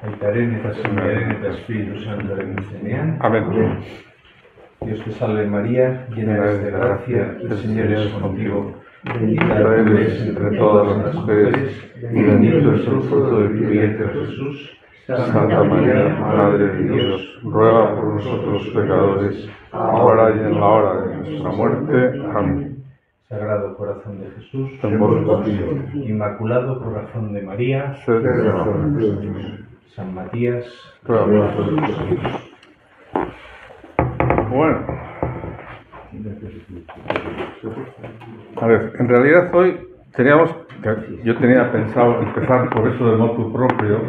Aitarén eta Semearen eta Espíritu Santoaren izenean. Amén. Dios te salve María, llena eres de gracia, el Señor es contigo. Bendita eres entre todas las mujeres, y bendito es el fruto de tu vientre Jesús. Santa María, Madre de Dios, ruega por nosotros pecadores, ahora y en la hora de nuestra muerte. Amén. Sagrado Corazón de Jesús, En vos confío. Inmaculado Corazón de María, Sed de nosotros. San Matías, Ruega por nosotros. Bueno, a ver, en realidad hoy yo tenía pensado empezar por eso del motu propio,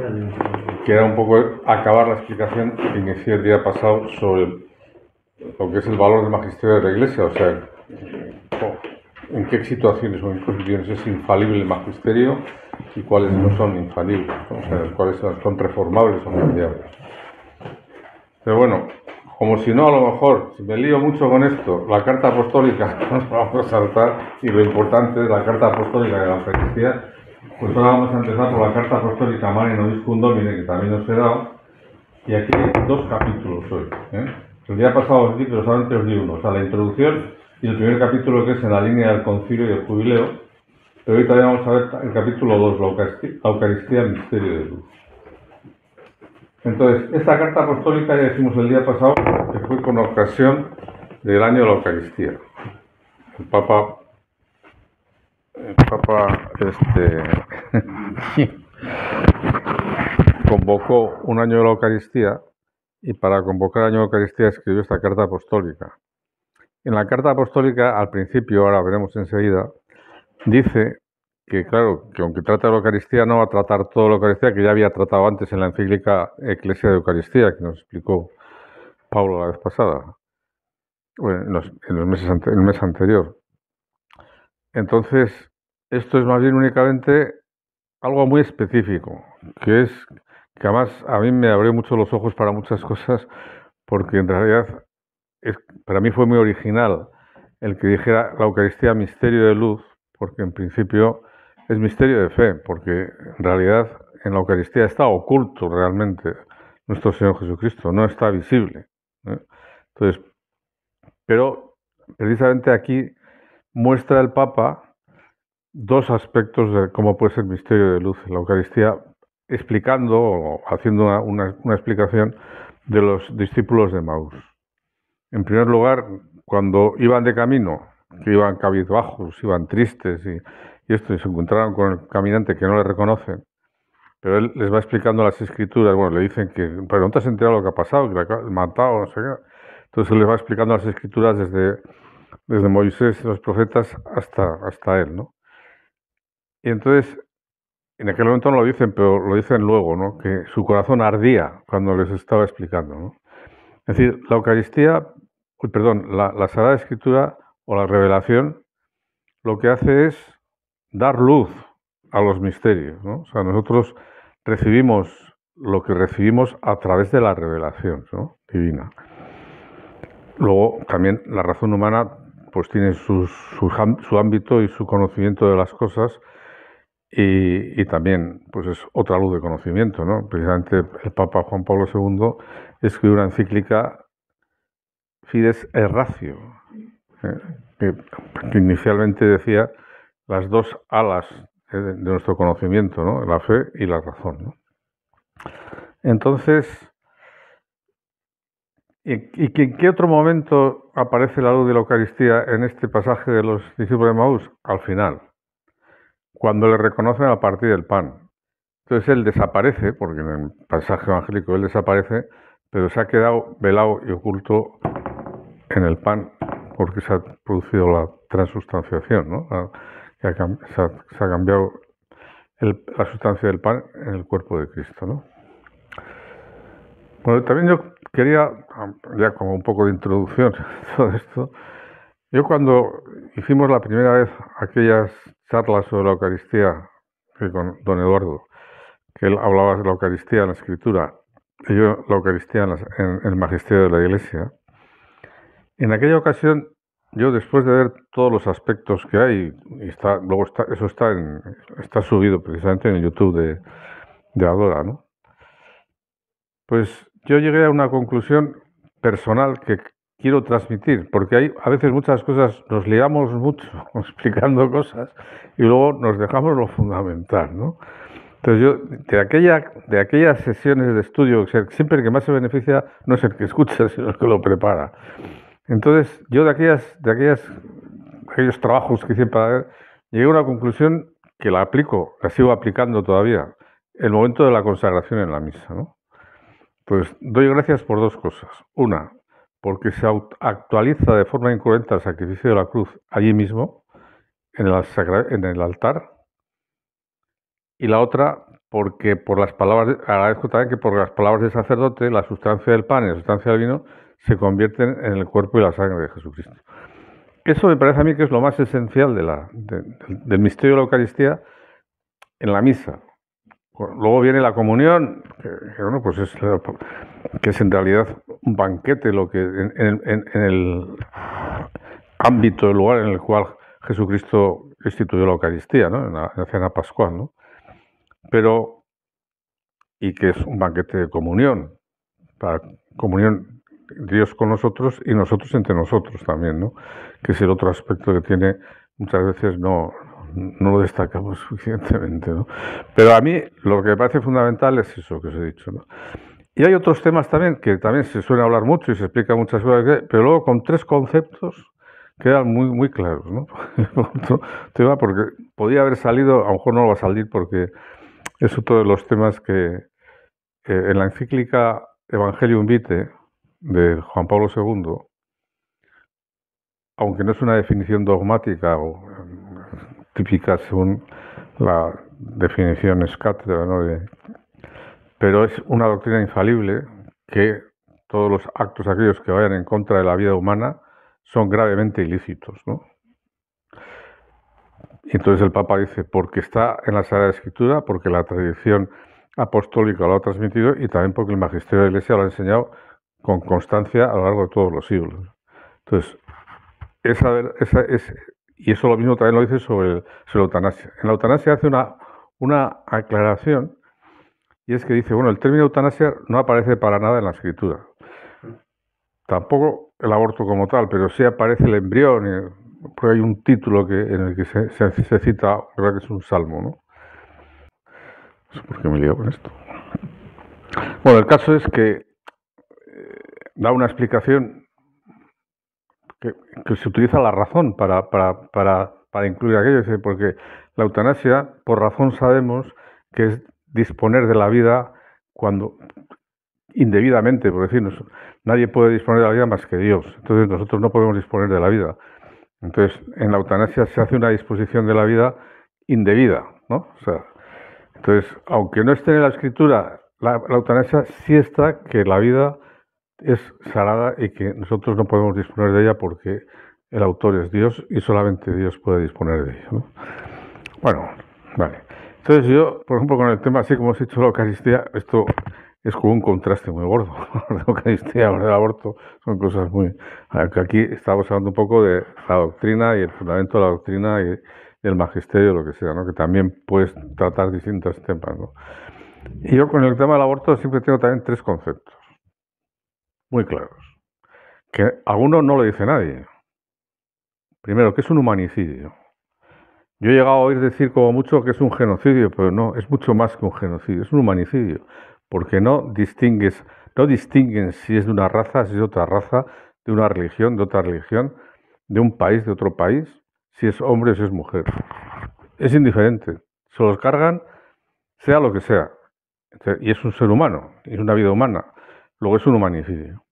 que era un poco acabar la explicación que inicié el día pasado sobre lo que es el valor del magisterio de la Iglesia, o sea, en qué situaciones o en qué situaciones es infalible el magisterio y cuáles no son infalibles, o sea, cuáles son reformables o cambiables. Pero bueno, como si no, a lo mejor, si me lío mucho con esto, la carta apostólica nos vamos a saltar, y lo importante es la carta apostólica de la Eucaristía, pues ahora vamos a empezar por la carta apostólica Mare Nobiscum Domine, que también os he dado, y aquí hay 2 capítulos hoy. El día pasado os di, pero solamente os di uno, o sea, la introducción y el primer capítulo, que es en la línea del concilio y del jubileo, pero hoy también vamos a ver el capítulo 2, la Eucaristía, misterio de luz. Entonces, esta carta apostólica, ya decimos el día pasado, que fue con ocasión del año de la Eucaristía. El Papa convocó un año de la Eucaristía, y para convocar el año de la Eucaristía escribió esta carta apostólica. En la carta apostólica, al principio, ahora veremos enseguida, dice que, claro, que aunque trata de la Eucaristía, no va a tratar toda la Eucaristía, que ya había tratado antes en la encíclica Ecclesia de Eucaristía, que nos explicó Pablo la vez pasada, bueno, en el mes anterior. Entonces, esto es más bien únicamente algo muy específico, que es que además a mí me abrió mucho los ojos para muchas cosas, porque en realidad para mí fue muy original el que dijera la Eucaristía misterio de luz, porque en principio es misterio de fe, porque en realidad en la Eucaristía está oculto realmente nuestro Señor Jesucristo, no está visible. Entonces, pero precisamente aquí muestra el Papa 2 aspectos de cómo puede ser misterio de luz en la Eucaristía, explicando o haciendo una explicación de los discípulos de Maús. En primer lugar, cuando iban de camino, que iban cabizbajos, iban tristes y se encontraron con el caminante que no le reconoce, pero él les va explicando las Escrituras. Bueno, le dicen que, pero no te has enterado lo que ha pasado, que le han matado, no sé qué. Entonces él les va explicando las Escrituras desde Moisés y los profetas hasta él, ¿no? Y entonces, en aquel momento no lo dicen, pero lo dicen luego, ¿no? Que su corazón ardía cuando les estaba explicando, ¿no? Es decir, la Eucaristía, la Sagrada Escritura o la revelación, lo que hace es dar luz a los misterios, ¿no? O sea, nosotros recibimos lo que recibimos a través de la revelación, ¿no? Divina. Luego, también la razón humana pues tiene su ámbito y su conocimiento de las cosas, y también pues es otra luz de conocimiento, ¿no? Precisamente el Papa Juan Pablo II escribió una encíclica Fides et Ratio, que inicialmente decía las 2 alas de nuestro conocimiento, ¿no? La fe y la razón, ¿no? Entonces, ¿y en qué otro momento aparece la luz de la Eucaristía en este pasaje de los discípulos de Maús? Al final, cuando le reconocen a partir del pan. Entonces él desaparece, porque en el pasaje evangélico él desaparece, pero se ha quedado velado y oculto en el pan, porque se ha producido la transustanciación, ¿no? Se ha cambiado la sustancia del pan en el cuerpo de Cristo, ¿no? Bueno, también yo quería, ya como un poco de introducción a todo esto, yo cuando hicimos la primera vez aquellas charlas sobre la Eucaristía con don Eduardo, que él hablaba de la Eucaristía en la Escritura y yo la Eucaristía en el Magisterio de la Iglesia, en aquella ocasión, yo después de ver todos los aspectos que hay, y eso está subido precisamente en el YouTube de Adora, ¿no? Pues yo llegué a una conclusión personal que quiero transmitir, porque hay a veces muchas cosas, nos liamos mucho explicando cosas y luego nos dejamos lo fundamental, ¿no? Entonces yo, de aquellas sesiones de estudio, siempre el que más se beneficia no es el que escucha, sino el que lo prepara. Entonces yo de aquellos trabajos que hice para ver, llegué a una conclusión que la aplico, la sigo aplicando todavía, el momento de la consagración en la misa, ¿no? Pues doy gracias por dos cosas. Una, porque se actualiza de forma incongruente el sacrificio de la cruz allí mismo, en el altar. Y la otra, porque agradezco también que por las palabras del sacerdote, la sustancia del pan y la sustancia del vino se convierten en el cuerpo y la sangre de Jesucristo. Eso me parece a mí que es lo más esencial del misterio de la Eucaristía en la misa. Luego viene la comunión, bueno, pues que es en realidad un banquete, lo que en el ámbito, el lugar en el cual Jesucristo instituyó la Eucaristía, ¿no? En la cena pascual, ¿no? Pero, y que es un banquete de comunión, para comunión Dios con nosotros y nosotros entre nosotros también, ¿no? Que es el otro aspecto que tiene, muchas veces no lo destacamos suficientemente, ¿no? Pero a mí lo que me parece fundamental es eso que os he dicho, ¿no? Y hay otros temas también que también se suele hablar mucho y se explica muchas cosas, pero luego con tres conceptos quedan muy claros, ¿no? Otro tema, porque podía haber salido, a lo mejor no va a salir porque es otro de los temas que en la encíclica Evangelium Vitae de Juan Pablo II, aunque no es una definición dogmática o típica según la definición ex cátedra, ¿no? Pero es una doctrina infalible que todos los actos aquellos que vayan en contra de la vida humana son gravemente ilícitos, ¿no? Y entonces el Papa dice, porque está en la Sagrada Escritura, porque la tradición apostólica lo ha transmitido y también porque el magisterio de la Iglesia lo ha enseñado con constancia a lo largo de todos los siglos. Entonces, y eso lo mismo también lo dice sobre la eutanasia. En la eutanasia hace una aclaración y es que dice, bueno, el término eutanasia no aparece para nada en la Escritura. Tampoco el aborto como tal, pero sí aparece el embrión, porque hay un título en el que se cita, creo que es un salmo, ¿no? No sé por qué me lío con esto. Bueno, el caso es que da una explicación que se utiliza la razón para incluir aquello, porque la eutanasia, por razón sabemos que es disponer de la vida cuando indebidamente, por decirnos, nadie puede disponer de la vida más que Dios, entonces nosotros no podemos disponer de la vida. Entonces, en la eutanasia se hace una disposición de la vida indebida, ¿no? O sea, entonces, aunque no esté en la Escritura, la eutanasia sí está, que la vida es sagrada y que nosotros no podemos disponer de ella porque el autor es Dios y solamente Dios puede disponer de ella, ¿no? Bueno, vale. Entonces yo, por ejemplo, con el tema, así como os he dicho, la Eucaristía, esto es como un contraste muy gordo. La Eucaristía con el aborto son cosas muy... Aquí estamos hablando un poco de la doctrina y el fundamento de la doctrina y el magisterio, lo que sea, ¿no? Que también puedes tratar distintos temas, ¿no? Y yo con el tema del aborto siempre tengo también tres conceptos muy claros, que alguno no lo dice nadie. Primero, que es un humanicidio. Yo he llegado a oír decir como mucho que es un genocidio, pero no, es mucho más que un genocidio, es un humanicidio, porque no distinguen si es de una raza, si es de otra raza, de una religión, de otra religión, de un país, de otro país, si es hombre o si es mujer. Es indiferente, se los cargan, sea lo que sea, y es un ser humano, es una vida humana, luego es un humanicidio.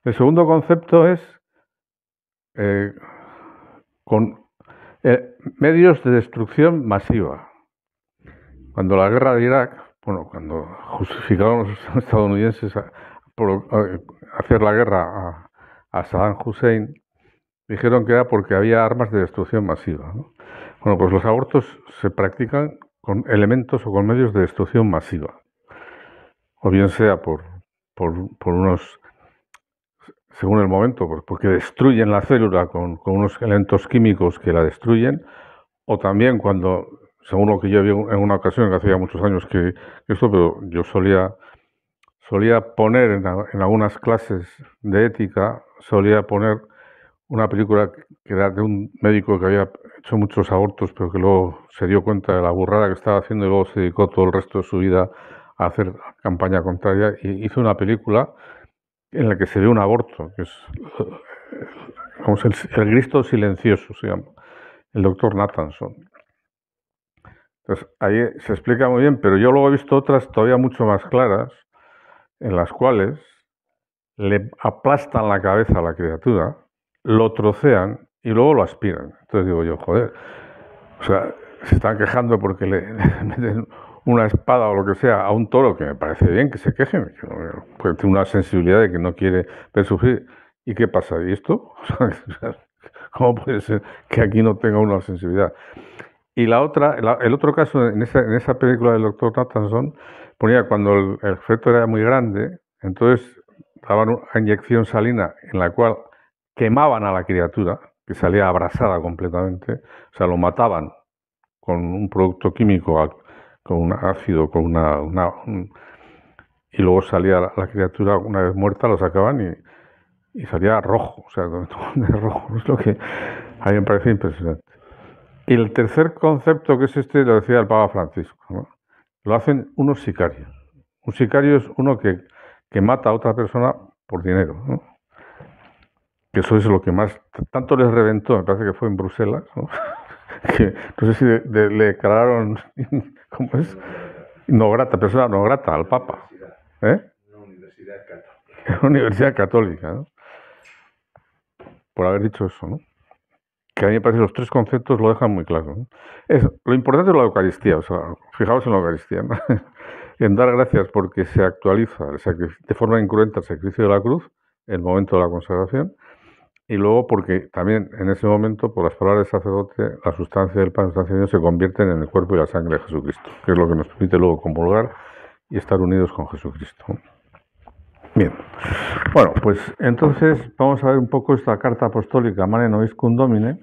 El segundo concepto es con medios de destrucción masiva. Cuando la guerra de Irak, bueno, cuando justificaron los estadounidenses por hacer la guerra a Saddam Hussein, dijeron que era porque había armas de destrucción masiva, ¿no? Bueno, pues los abortos se practican con elementos o con medios de destrucción masiva, o bien sea por unos, según el momento, porque destruyen la célula con unos elementos químicos que la destruyen, o también cuando, según lo que yo vi en una ocasión, que hacía muchos años que esto, pero yo solía solía poner en algunas clases de ética, solía poner una película que era de un médico que había hecho muchos abortos, pero que luego se dio cuenta de la burrada que estaba haciendo y luego se dedicó todo el resto de su vida a hacer campaña contraria y hizo una película en la que se ve un aborto, que es vamos, el Cristo silencioso, se llama, el doctor Nathanson. Entonces, ahí se explica muy bien, pero yo luego he visto otras todavía mucho más claras, en las cuales le aplastan la cabeza a la criatura, lo trocean y luego lo aspiran. Entonces digo yo, joder, o sea, se están quejando porque le meten una espada o lo que sea a un toro, que me parece bien que se quejen, porque tiene una sensibilidad de que no quiere ver sufrir. ¿Y qué pasa? ¿Y esto? ¿Cómo puede ser que aquí no tenga una sensibilidad? Y la otra, el otro caso, en esa película del doctor Nathanson, ponía cuando el feto era muy grande, entonces daban una inyección salina en la cual quemaban a la criatura, que salía abrasada completamente, o sea, lo mataban con un producto químico, con un ácido, y luego salía la criatura, una vez muerta, lo sacaban y salía rojo, o sea, de rojo, es lo que a mí me parece impresionante. Y el tercer concepto, que es este, lo decía el Papa Francisco, ¿no? Lo hacen unos sicarios. Un sicario es uno que mata a otra persona por dinero, ¿no? Que eso es lo que más, tanto les reventó, me parece que fue en Bruselas, ¿no? Que no sé si le declararon, ¿cómo es? No grata, persona no grata al Papa. Una universidad católica. Una universidad católica, ¿no? Por haber dicho eso, ¿no? Que a mí me parece que los tres conceptos lo dejan muy claro, ¿no? Lo importante es la Eucaristía, o sea, fijaos en la Eucaristía, ¿no? En dar gracias porque se actualiza de forma incruenta el sacrificio de la cruz en el momento de la consagración, y luego porque también en ese momento, por las palabras del sacerdote, la sustancia del pan y la sustancia del vino se convierten en el cuerpo y la sangre de Jesucristo, que es lo que nos permite luego comulgar y estar unidos con Jesucristo. Bien, bueno, pues entonces vamos a ver un poco esta carta apostólica Mane Nobiscum Domine.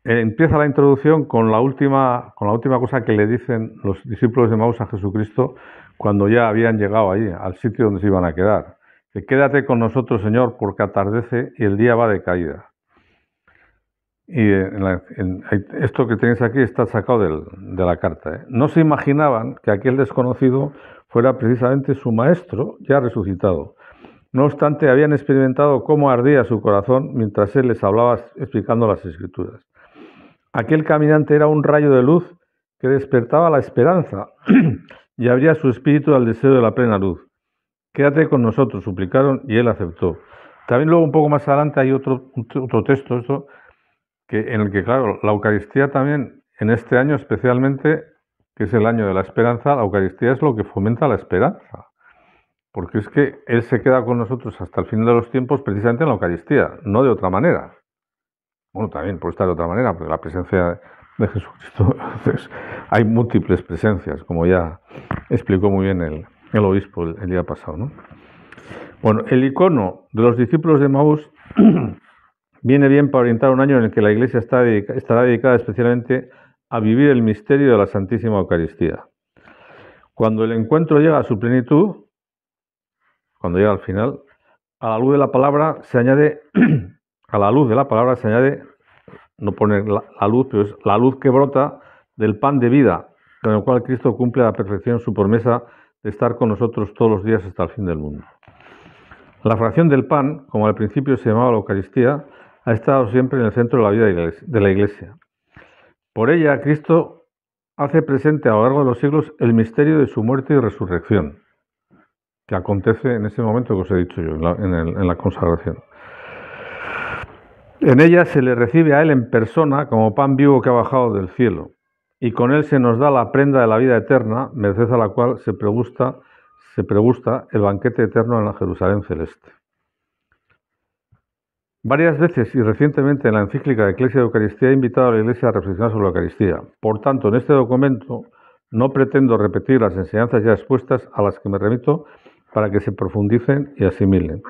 Empieza la introducción con la última cosa que le dicen los discípulos de Maús a Jesucristo cuando ya habían llegado allí, al sitio donde se iban a quedar. Que quédate con nosotros, Señor, porque atardece y el día va de caída. Y esto que tenéis aquí está sacado de la carta, ¿eh? No se imaginaban que aquel desconocido fuera precisamente su maestro ya resucitado. No obstante, habían experimentado cómo ardía su corazón mientras él les hablaba explicando las Escrituras. Aquel caminante era un rayo de luz que despertaba la esperanza y abría su espíritu al deseo de la plena luz. Quédate con nosotros, suplicaron, y él aceptó. También luego un poco más adelante hay otro texto en el que, claro, la Eucaristía también, en este año especialmente, que es el año de la esperanza, la Eucaristía es lo que fomenta la esperanza. Porque es que Él se queda con nosotros hasta el fin de los tiempos precisamente en la Eucaristía, no de otra manera. Bueno, también puede estar de otra manera, porque la presencia de Jesucristo, entonces, hay múltiples presencias, como ya explicó muy bien el obispo el día pasado, ¿no? Bueno, el icono de los discípulos de Maús viene bien para orientar un año en el que la Iglesia estará dedicada especialmente a vivir el misterio de la Santísima Eucaristía. Cuando el encuentro llega a su plenitud, cuando llega al final, a la luz de la palabra se añade, no pone la luz, pero es la luz que brota del pan de vida, con el cual Cristo cumple a la perfección su promesa de estar con nosotros todos los días hasta el fin del mundo. La fracción del pan, como al principio se llamaba la Eucaristía, ha estado siempre en el centro de la vida de la Iglesia. Por ella, Cristo hace presente a lo largo de los siglos el misterio de su muerte y resurrección, que acontece en ese momento que os he dicho yo, en la consagración. En ella se le recibe a Él en persona como pan vivo que ha bajado del cielo, y con Él se nos da la prenda de la vida eterna, merced a la cual se pregusta el banquete eterno en la Jerusalén celeste. Varias veces y recientemente en la encíclica de Ecclesia de Eucaristía he invitado a la Iglesia a reflexionar sobre la Eucaristía. Por tanto, en este documento no pretendo repetir las enseñanzas ya expuestas a las que me remito para que se profundicen y asimilen.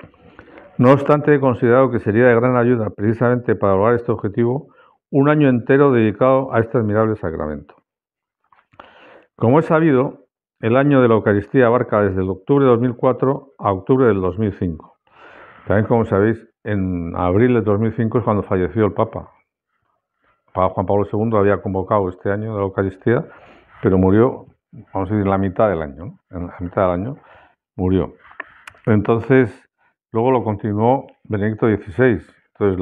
No obstante, he considerado que sería de gran ayuda, precisamente para lograr este objetivo, un año entero dedicado a este admirable sacramento. Como es sabido, el año de la Eucaristía abarca desde el octubre de 2004 a octubre del 2005. También, como sabéis, en abril de 2005 es cuando falleció el Papa. El Papa Juan Pablo II había convocado este año de la Eucaristía, pero murió, vamos a decir, en la mitad del año, ¿no? En la mitad del año murió. Entonces, luego lo continuó Benedicto XVI. Entonces,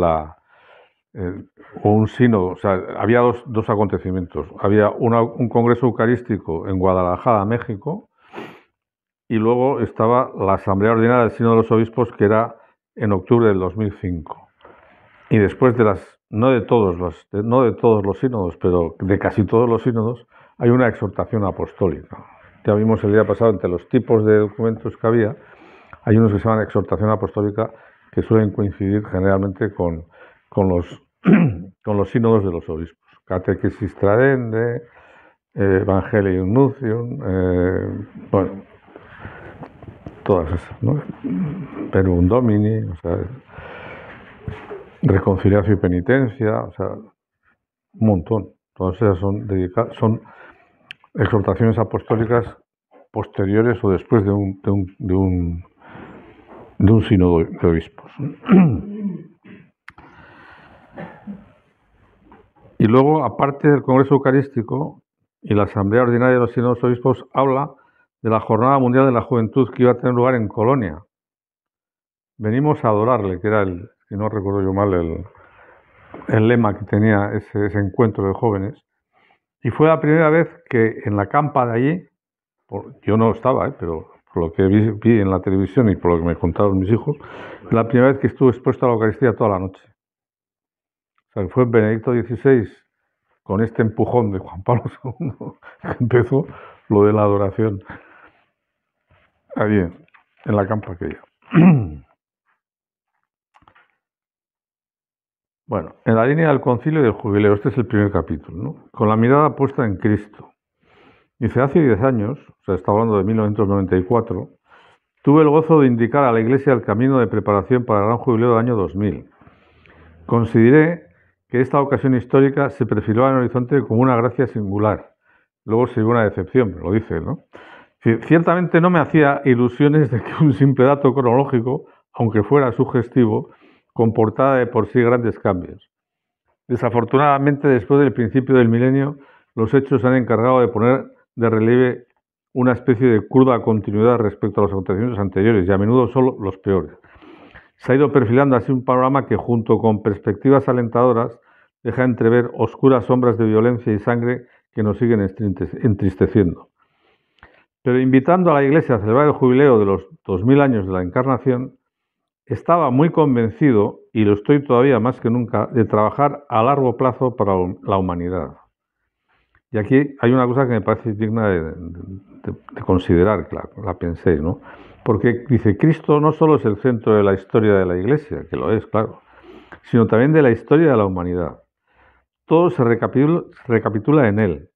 o un sínodo, o sea, había dos acontecimientos. Había un congreso eucarístico en Guadalajara, México, y luego estaba la Asamblea Ordinaria del Sínodo de los Obispos, que era en octubre del 2005. Y después no de todos los sínodos, pero de casi todos los sínodos, hay una exhortación apostólica. Ya vimos el día pasado, entre los tipos de documentos que había, hay unos que se llaman exhortación apostólica, que suelen coincidir generalmente con los sínodos de los obispos. Catequesis Tradendae, Evangelium Nuntium, bueno, todas esas, ¿no? Verbum Domini, o sea, Reconciliación y Penitencia, o sea, un montón. Todas esas son exhortaciones apostólicas posteriores o después de un sínodo de obispos. Y luego, aparte del Congreso Eucarístico y la Asamblea Ordinaria de los Sínodos Obispos, habla de la Jornada Mundial de la Juventud que iba a tener lugar en Colonia. Venimos a adorarle, que era si no recuerdo yo mal, el lema que tenía ese encuentro de jóvenes. Y fue la primera vez que en la campa de allí, yo no estaba, pero por lo que vi en la televisión y por lo que me contaron mis hijos, la primera vez que estuve expuesto a la Eucaristía toda la noche. O sea, que fue Benedicto XVI, con este empujón de Juan Pablo II, que empezó lo de la adoración allí, en la campa aquella. Bueno, en la línea del concilio y del jubileo, este es el primer capítulo, ¿no? Con la mirada puesta en Cristo. Dice, hace 10 años, o sea, está hablando de 1994, tuve el gozo de indicar a la Iglesia el camino de preparación para el gran jubileo del año 2000. Consideré que esta ocasión histórica se perfiló en el horizonte como una gracia singular. Luego se dio una decepción, lo dice, ¿no? Ciertamente no me hacía ilusiones de que un simple dato cronológico, aunque fuera sugestivo, comportara de por sí grandes cambios. Desafortunadamente, después del principio del milenio, los hechos se han encargado de poner de relieve una especie de cruda continuidad respecto a los acontecimientos anteriores, y a menudo solo los peores. Se ha ido perfilando así un panorama que, junto con perspectivas alentadoras, deja entrever oscuras sombras de violencia y sangre que nos siguen entristeciendo. Pero invitando a la Iglesia a celebrar el jubileo de los 2000 años de la Encarnación, estaba muy convencido, y lo estoy todavía más que nunca, de trabajar a largo plazo para la humanidad. Y aquí hay una cosa que me parece digna de considerar, claro, la penséis, ¿no? Porque dice, Cristo no solo es el centro de la historia de la Iglesia, que lo es, claro, sino también de la historia de la humanidad. Todo se recapitula en Él.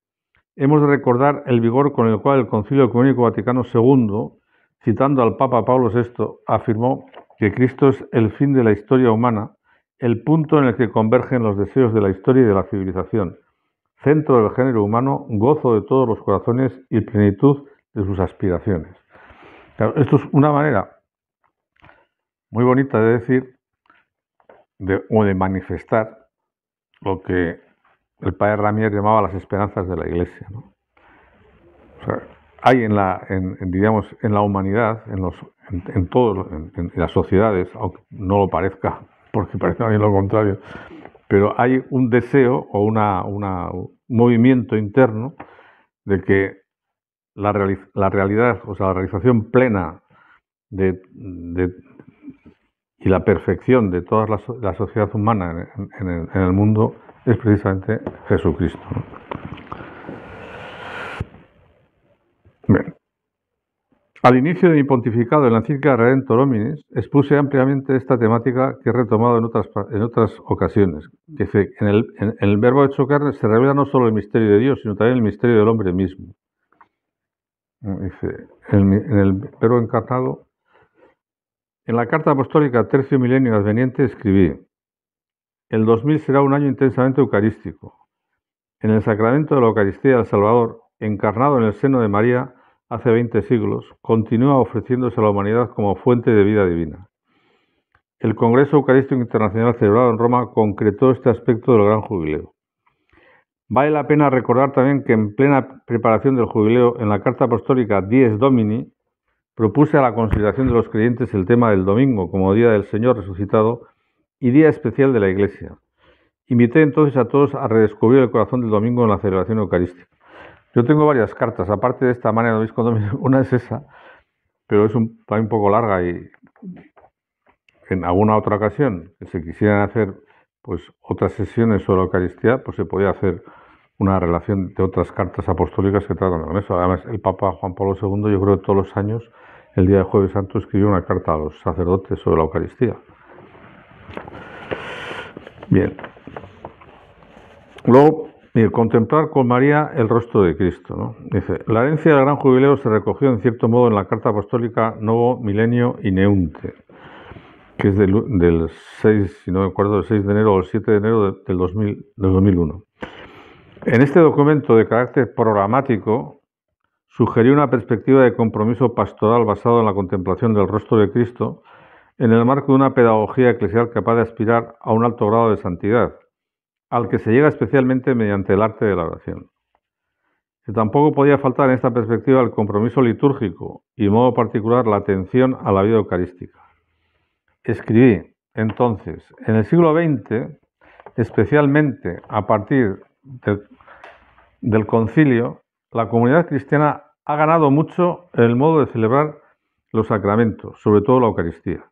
Hemos de recordar el vigor con el cual el Concilio Ecuménico Vaticano II, citando al Papa Pablo VI, afirmó que Cristo es el fin de la historia humana, el punto en el que convergen los deseos de la historia y de la civilización, centro del género humano, gozo de todos los corazones y plenitud de sus aspiraciones. Claro, esto es una manera muy bonita de decir o de manifestar lo que el padre Ramier llamaba las esperanzas de la Iglesia, ¿no? O sea, hay en la humanidad, en las sociedades, aunque no lo parezca, porque parece bien lo contrario, pero hay un deseo o un movimiento interno de que la realidad, o sea, la realización plena y la perfección de toda la sociedad humana en el mundo es precisamente Jesucristo, ¿no? Bien. Al inicio de mi pontificado en la encíclica Redemptor Hominis, expuse ampliamente esta temática que he retomado en otras ocasiones, que en el verbo hecho carne se revela no solo el misterio de Dios, sino también el misterio del hombre mismo. Dice, en el verbo encarnado, en la carta apostólica Tercio Milenio Adveniente escribí, el 2000 será un año intensamente eucarístico. En el sacramento de la Eucaristía del Salvador, encarnado en el seno de María, hace 20 siglos, continúa ofreciéndose a la humanidad como fuente de vida divina. El Congreso Eucarístico Internacional celebrado en Roma concretó este aspecto del Gran Jubileo. Vale la pena recordar también que en plena preparación del Jubileo, en la Carta Apostólica Dies Domini, propuse a la consideración de los creyentes el tema del domingo como Día del Señor resucitado y Día especial de la Iglesia. Invité entonces a todos a redescubrir el corazón del domingo en la celebración eucarística. Yo tengo varias cartas, aparte de esta manera de Obispo Domini, una es esa, pero es también un poco larga y en alguna otra ocasión que se quisieran hacer pues otras sesiones sobre la Eucaristía, pues se podía hacer una relación de otras cartas apostólicas que tratan con eso. Además, el Papa Juan Pablo II, yo creo que todos los años, el día de Jueves Santo, escribió una carta a los sacerdotes sobre la Eucaristía. Bien. Luego, contemplar con María el rostro de Cristo, ¿no? Dice, la herencia del Gran Jubileo se recogió en cierto modo en la carta apostólica Novo Milenio Ineunte, que es del 6, si no me acuerdo, del 6 de enero o el 7 de enero del 2001. En este documento de carácter programático sugirió una perspectiva de compromiso pastoral basado en la contemplación del rostro de Cristo en el marco de una pedagogía eclesial capaz de aspirar a un alto grado de santidad, al que se llega especialmente mediante el arte de la oración. Y tampoco podía faltar en esta perspectiva el compromiso litúrgico y, de modo particular, la atención a la vida eucarística. Escribí, entonces, en el siglo XX, especialmente a partir del concilio, la comunidad cristiana ha ganado mucho en el modo de celebrar los sacramentos, sobre todo la Eucaristía.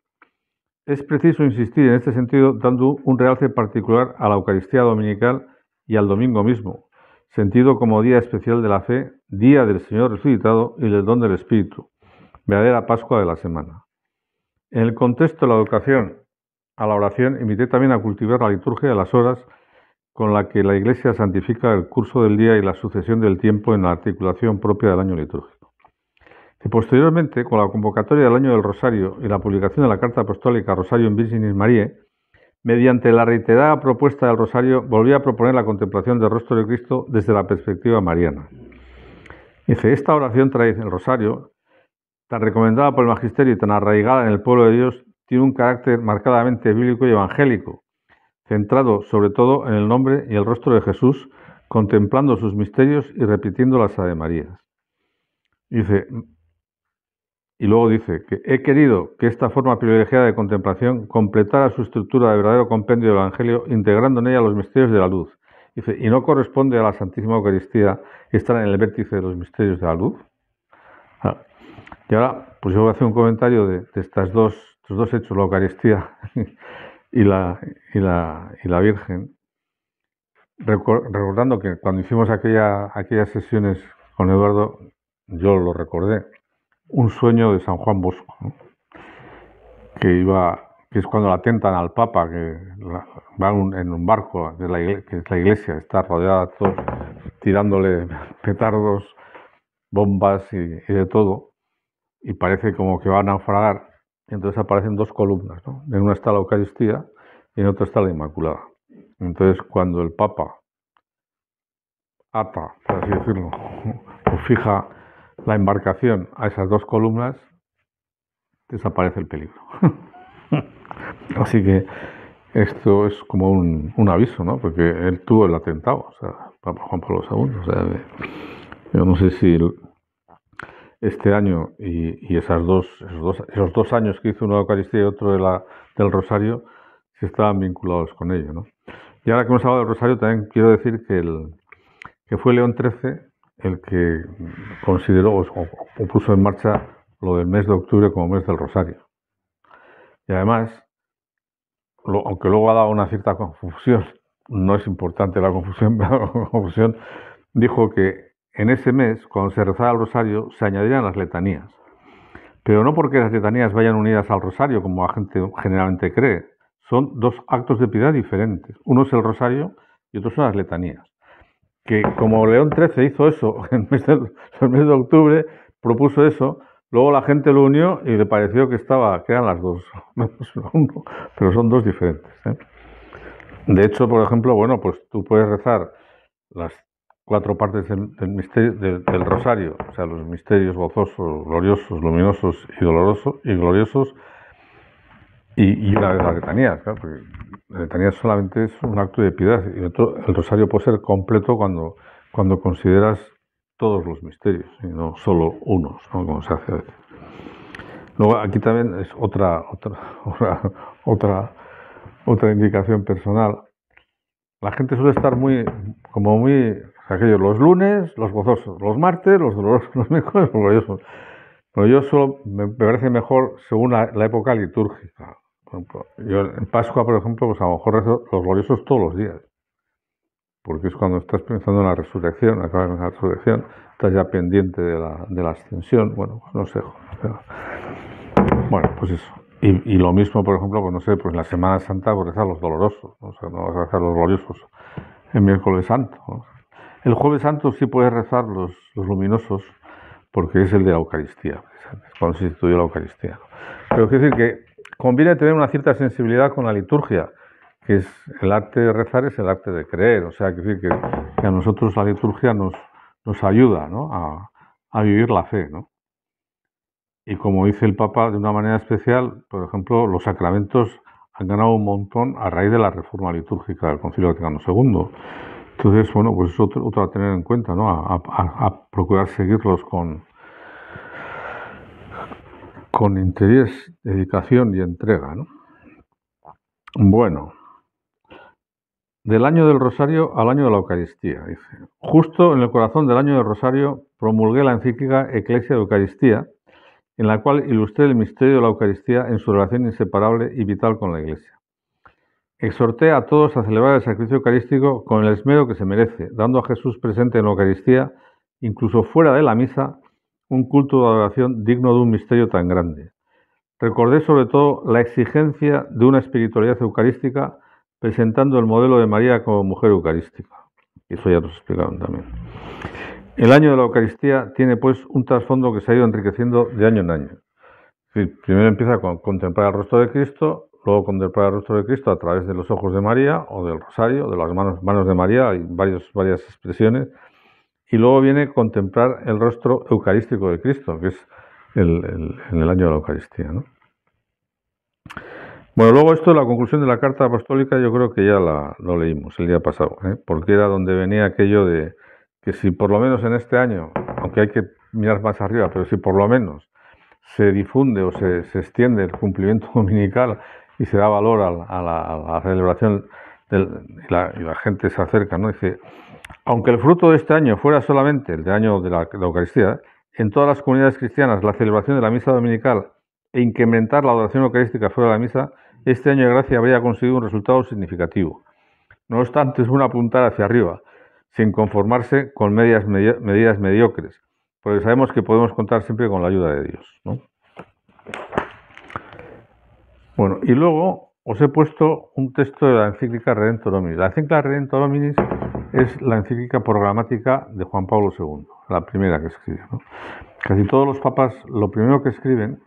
Es preciso insistir en este sentido dando un realce particular a la Eucaristía dominical y al domingo mismo, sentido como día especial de la fe, día del Señor resucitado y del don del Espíritu, verdadera Pascua de la semana. En el contexto de la educación a la oración, invité también a cultivar la liturgia de las horas con la que la Iglesia santifica el curso del día y la sucesión del tiempo en la articulación propia del año litúrgico. Y posteriormente, con la convocatoria del año del Rosario y la publicación de la Carta Apostólica Rosarium Virginis Mariae, mediante la reiterada propuesta del Rosario, volví a proponer la contemplación del rostro de Cristo desde la perspectiva mariana. Dice, esta oración tradicional, el Rosario, tan recomendada por el Magisterio y tan arraigada en el pueblo de Dios, tiene un carácter marcadamente bíblico y evangélico, centrado sobre todo en el nombre y el rostro de Jesús, contemplando sus misterios y repitiendo las Avemarías. Dice, y luego dice que he querido que esta forma privilegiada de contemplación completara su estructura de verdadero compendio del Evangelio, integrando en ella los misterios de la luz. Dice, y no corresponde a la Santísima Eucaristía estar en el vértice de los misterios de la luz. Y ahora, pues yo voy a hacer un comentario de estos dos hechos, la Eucaristía y la Virgen, recordando que cuando hicimos aquellas sesiones con Eduardo, yo lo recordé, un sueño de San Juan Bosco, ¿no? que es cuando la atentan al Papa, que va en un barco, que es la iglesia, está rodeada de todos, tirándole petardos, bombas y de todo, y parece como que va a naufragar, y entonces aparecen dos columnas, ¿no? En una está la Eucaristía y en otra está la Inmaculada. Entonces, cuando el Papa ata, por así decirlo, o fija la embarcación a esas dos columnas, desaparece el peligro. Así que esto es como un aviso, ¿no? Porque él tuvo el atentado, o sea, Papa Juan Pablo II. O sea, yo no sé si este año y esos dos años que hizo uno de la Eucaristía y otro del Rosario, si estaban vinculados con ello, ¿no? Y ahora que hemos hablado del Rosario, también quiero decir que fue León XIII el que consideró o puso en marcha lo del mes de octubre como mes del Rosario. Y además, aunque luego ha dado una cierta confusión, no es importante la confusión, pero la confusión, dijo que en ese mes, cuando se rezaba el Rosario, se añadirían las letanías. Pero no porque las letanías vayan unidas al Rosario, como la gente generalmente cree. Son dos actos de piedad diferentes. Uno es el Rosario y otro son las letanías. Que como León XIII hizo eso en el mes de octubre, propuso eso, luego la gente lo unió y le pareció que eran las dos, pero son dos diferentes, ¿eh? De hecho, por ejemplo, bueno, pues tú puedes rezar las 4 partes del misterio, del rosario, o sea, los misterios gozosos, gloriosos, luminosos y gloriosos, y una vez las letanías, claro, porque la letanía solamente es un acto de piedad, y el rosario puede ser completo cuando consideras todos los misterios, y no solo unos, ¿no? Como se hace a veces. Luego aquí también es otra indicación personal. La gente suele estar muy, aquellos, los lunes, los gozosos, los martes, los dolorosos, los miércoles, los gloriosos. Pero yo me parece mejor según la época litúrgica. Por ejemplo, yo en Pascua, por ejemplo, pues a lo mejor rezo los gloriosos todos los días. Porque es cuando estás pensando en la resurrección, acabas de la resurrección, estás ya pendiente de la ascensión. Bueno, pues no sé. Bueno, pues eso. Y lo mismo, por ejemplo, pues no sé, pues en la Semana Santa pues rezar los dolorosos, ¿no? O sea, no vas a rezar los gloriosos el miércoles santo, ¿no? El jueves santo sí puedes rezar los luminosos, porque es el de la Eucaristía, es cuando se instituyó la Eucaristía. Pero quiero decir que conviene tener una cierta sensibilidad con la liturgia, que es el arte de rezar, es el arte de creer. O sea, quiero decir que a nosotros la liturgia nos ayuda, ¿no? a vivir la fe, ¿no? Y como dice el Papa de una manera especial, por ejemplo, los sacramentos han ganado un montón a raíz de la reforma litúrgica del Concilio Vaticano II. Entonces, bueno, pues es otro a tener en cuenta, ¿no? A procurar seguirlos con interés, dedicación y entrega, ¿no? Bueno, del año del Rosario al año de la Eucaristía, dice. Justo en el corazón del año del Rosario promulgué la encíclica Ecclesia de Eucaristía, en la cual ilustré el misterio de la Eucaristía en su relación inseparable y vital con la Iglesia. Exhorté a todos a celebrar el sacrificio eucarístico con el esmero que se merece, dando a Jesús presente en la Eucaristía, incluso fuera de la misa, un culto de adoración digno de un misterio tan grande. Recordé sobre todo la exigencia de una espiritualidad eucarística, presentando el modelo de María como mujer eucarística. Eso ya nos explicaron también. El año de la Eucaristía tiene pues un trasfondo que se ha ido enriqueciendo de año en año. Es decir, primero empieza con contemplar el rostro de Cristo, luego contemplar el rostro de Cristo a través de los ojos de María o del rosario, de las manos de María, hay varias expresiones, y luego viene contemplar el rostro eucarístico de Cristo, que es en el año de la Eucaristía, ¿no? Bueno, luego esto, la conclusión de la carta apostólica, yo creo que ya lo leímos el día pasado, porque era donde venía aquello de que si por lo menos en este año, aunque hay que mirar más arriba, pero si por lo menos se difunde o se extiende el cumplimiento dominical y se da valor a la celebración y la gente se acerca, ¿no? Dice, aunque el fruto de este año fuera solamente el de año de la Eucaristía, en todas las comunidades cristianas la celebración de la misa dominical e incrementar la adoración eucarística fuera de la misa, este año de gracia habría conseguido un resultado significativo. No obstante, es un apuntar hacia arriba, sin conformarse con medidas mediocres, porque sabemos que podemos contar siempre con la ayuda de Dios, ¿no? Bueno, y luego os he puesto un texto de la encíclica Redemptor Hominis. La encíclica Redemptor Hominis es la encíclica programática de Juan Pablo II, la primera que escribe, ¿no? Casi todos los papas lo primero que escriben,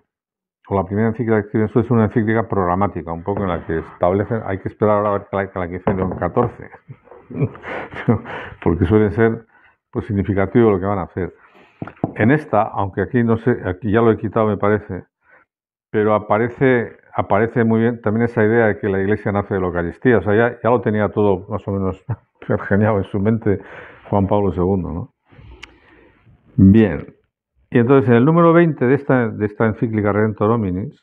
o la primera encíclica que escriben, es una encíclica programática, un poco en la que establecen, hay que esperar ahora a ver la que hizo León XIV, porque suele ser pues significativo lo que van a hacer. En esta, aunque aquí no sé, aquí ya lo he quitado me parece, pero aparece muy bien también esa idea de que la Iglesia nace de la Eucaristía. O sea, ya lo tenía todo más o menos genial en su mente Juan Pablo II, ¿no? Bien. Y entonces en el número 20 de esta encíclica Redemptor Hominis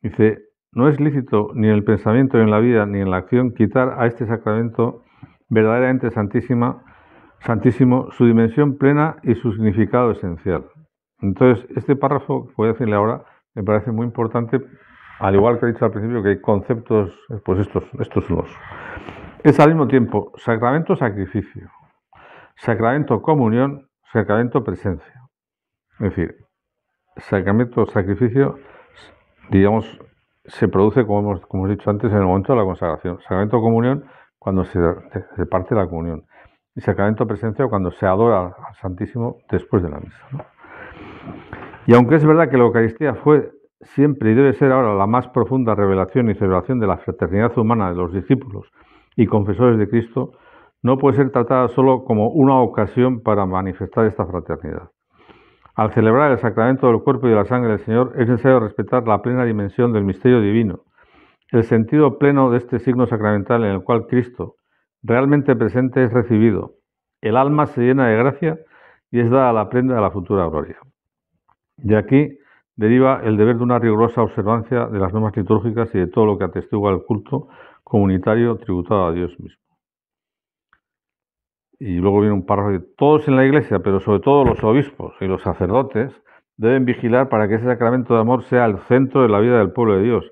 dice, no es lícito ni en el pensamiento, ni en la vida, ni en la acción quitar a este sacramento verdaderamente santísimo su dimensión plena y su significado esencial. Entonces, este párrafo, voy a decirle ahora, me parece muy importante, al igual que he dicho al principio, que hay conceptos, pues estos son los. Es al mismo tiempo sacramento sacrificio, sacramento comunión, sacramento presencia. Es decir, sacramento sacrificio, digamos, se produce, como hemos dicho antes, en el momento de la consagración. Sacramento comunión, cuando se parte la comunión. Y sacramento presencia, cuando se adora al Santísimo después de la misa, ¿no? Y aunque es verdad que la Eucaristía fue siempre y debe ser ahora la más profunda revelación y celebración de la fraternidad humana de los discípulos y confesores de Cristo, no puede ser tratada solo como una ocasión para manifestar esta fraternidad. Al celebrar el sacramento del cuerpo y de la sangre del Señor, es necesario respetar la plena dimensión del misterio divino, el sentido pleno de este signo sacramental en el cual Cristo, realmente presente, es recibido. El alma se llena de gracia y es dada la prenda de la futura gloria. De aquí deriva el deber de una rigurosa observancia de las normas litúrgicas y de todo lo que atestigua el culto comunitario tributado a Dios mismo. Y luego viene un párrafo de todos en la Iglesia, pero sobre todo los obispos y los sacerdotes, deben vigilar para que ese sacramento de amor sea el centro de la vida del pueblo de Dios,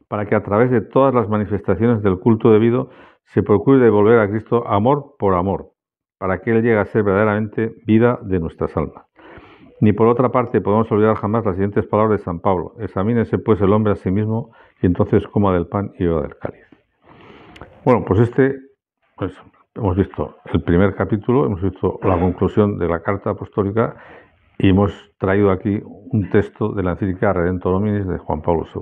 para que a través de todas las manifestaciones del culto debido se procure devolver a Cristo amor por amor, para que Él llegue a ser verdaderamente vida de nuestras almas. Ni por otra parte podemos olvidar jamás las siguientes palabras de San Pablo: examínese pues el hombre a sí mismo y entonces coma del pan y beba del cáliz. Bueno, pues hemos visto el primer capítulo, hemos visto la conclusión de la carta apostólica y hemos traído aquí un texto de la encíclica Redemptor Hominis de Juan Pablo II.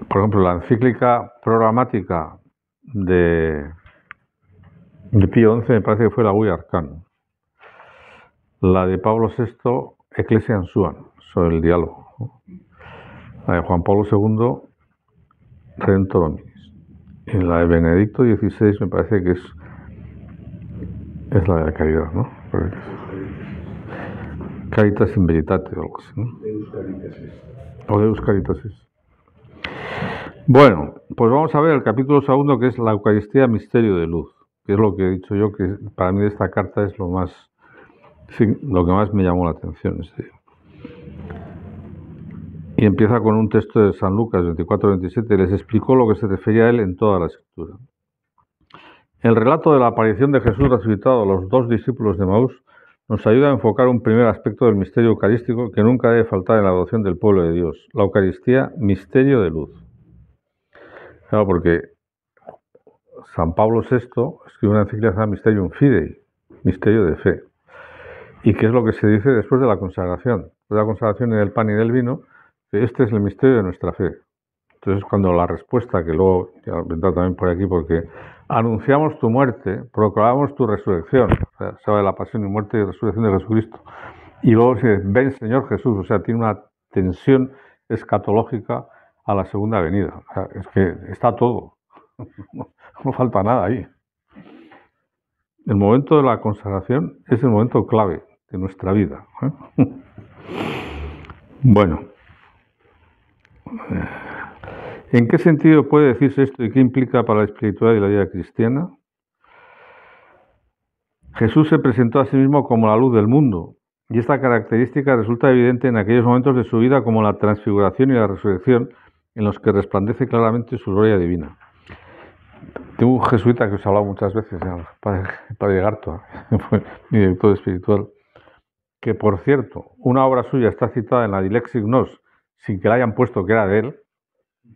Por ejemplo, la encíclica programática de Pío XI me parece que fue la Ui Arcanum. La de Pablo VI, Ecclesiam Suam, sobre el diálogo, ¿no? La de Juan Pablo II, Redemptor Hominis. Y la de Benedicto XVI me parece que es la de la caridad, ¿no? Caritas in Veritate o algo así, ¿no? Deus Caritas Est. O Deus Caritas Est. Bueno, pues vamos a ver el capítulo segundo, que es la Eucaristía, misterio de luz, que es lo que he dicho yo, que para mí de esta carta es lo que más me llamó la atención. Y empieza con un texto de San Lucas 24-27, les explicó lo que se refería a él en toda la Escritura. El relato de la aparición de Jesús resucitado a los dos discípulos de Maús nos ayuda a enfocar un primer aspecto del misterio eucarístico que nunca debe faltar en la devoción del pueblo de Dios, la Eucaristía, misterio de luz. Claro, porque San Pablo VI escribe una encíclica llamada Mysterium Fidei, misterio de fe. ¿Y qué es lo que se dice después de la consagración? Después de la consagración en el pan y del vino, que este es el misterio de nuestra fe. Entonces, cuando la respuesta, que luego ya vendrá también por aquí, porque anunciamos tu muerte, proclamamos tu resurrección, o sea, se habla de la pasión y muerte y resurrección de Jesucristo. Y luego se dice, ven Señor Jesús, o sea, tiene una tensión escatológica a la segunda venida. O sea, es que está todo, no falta nada ahí. El momento de la consagración es el momento clave de nuestra vida. Bueno, ¿en qué sentido puede decirse esto y qué implica para la espiritualidad y la vida cristiana? Jesús se presentó a sí mismo como la luz del mundo, y esta característica resulta evidente en aquellos momentos de su vida como la transfiguración y la resurrección, en los que resplandece claramente su gloria divina. Tengo un jesuita que os he hablado muchas veces, Padre Garto, fue mi director espiritual, que por cierto, una obra suya está citada en la Dilexit Nos, sin que la hayan puesto que era de él,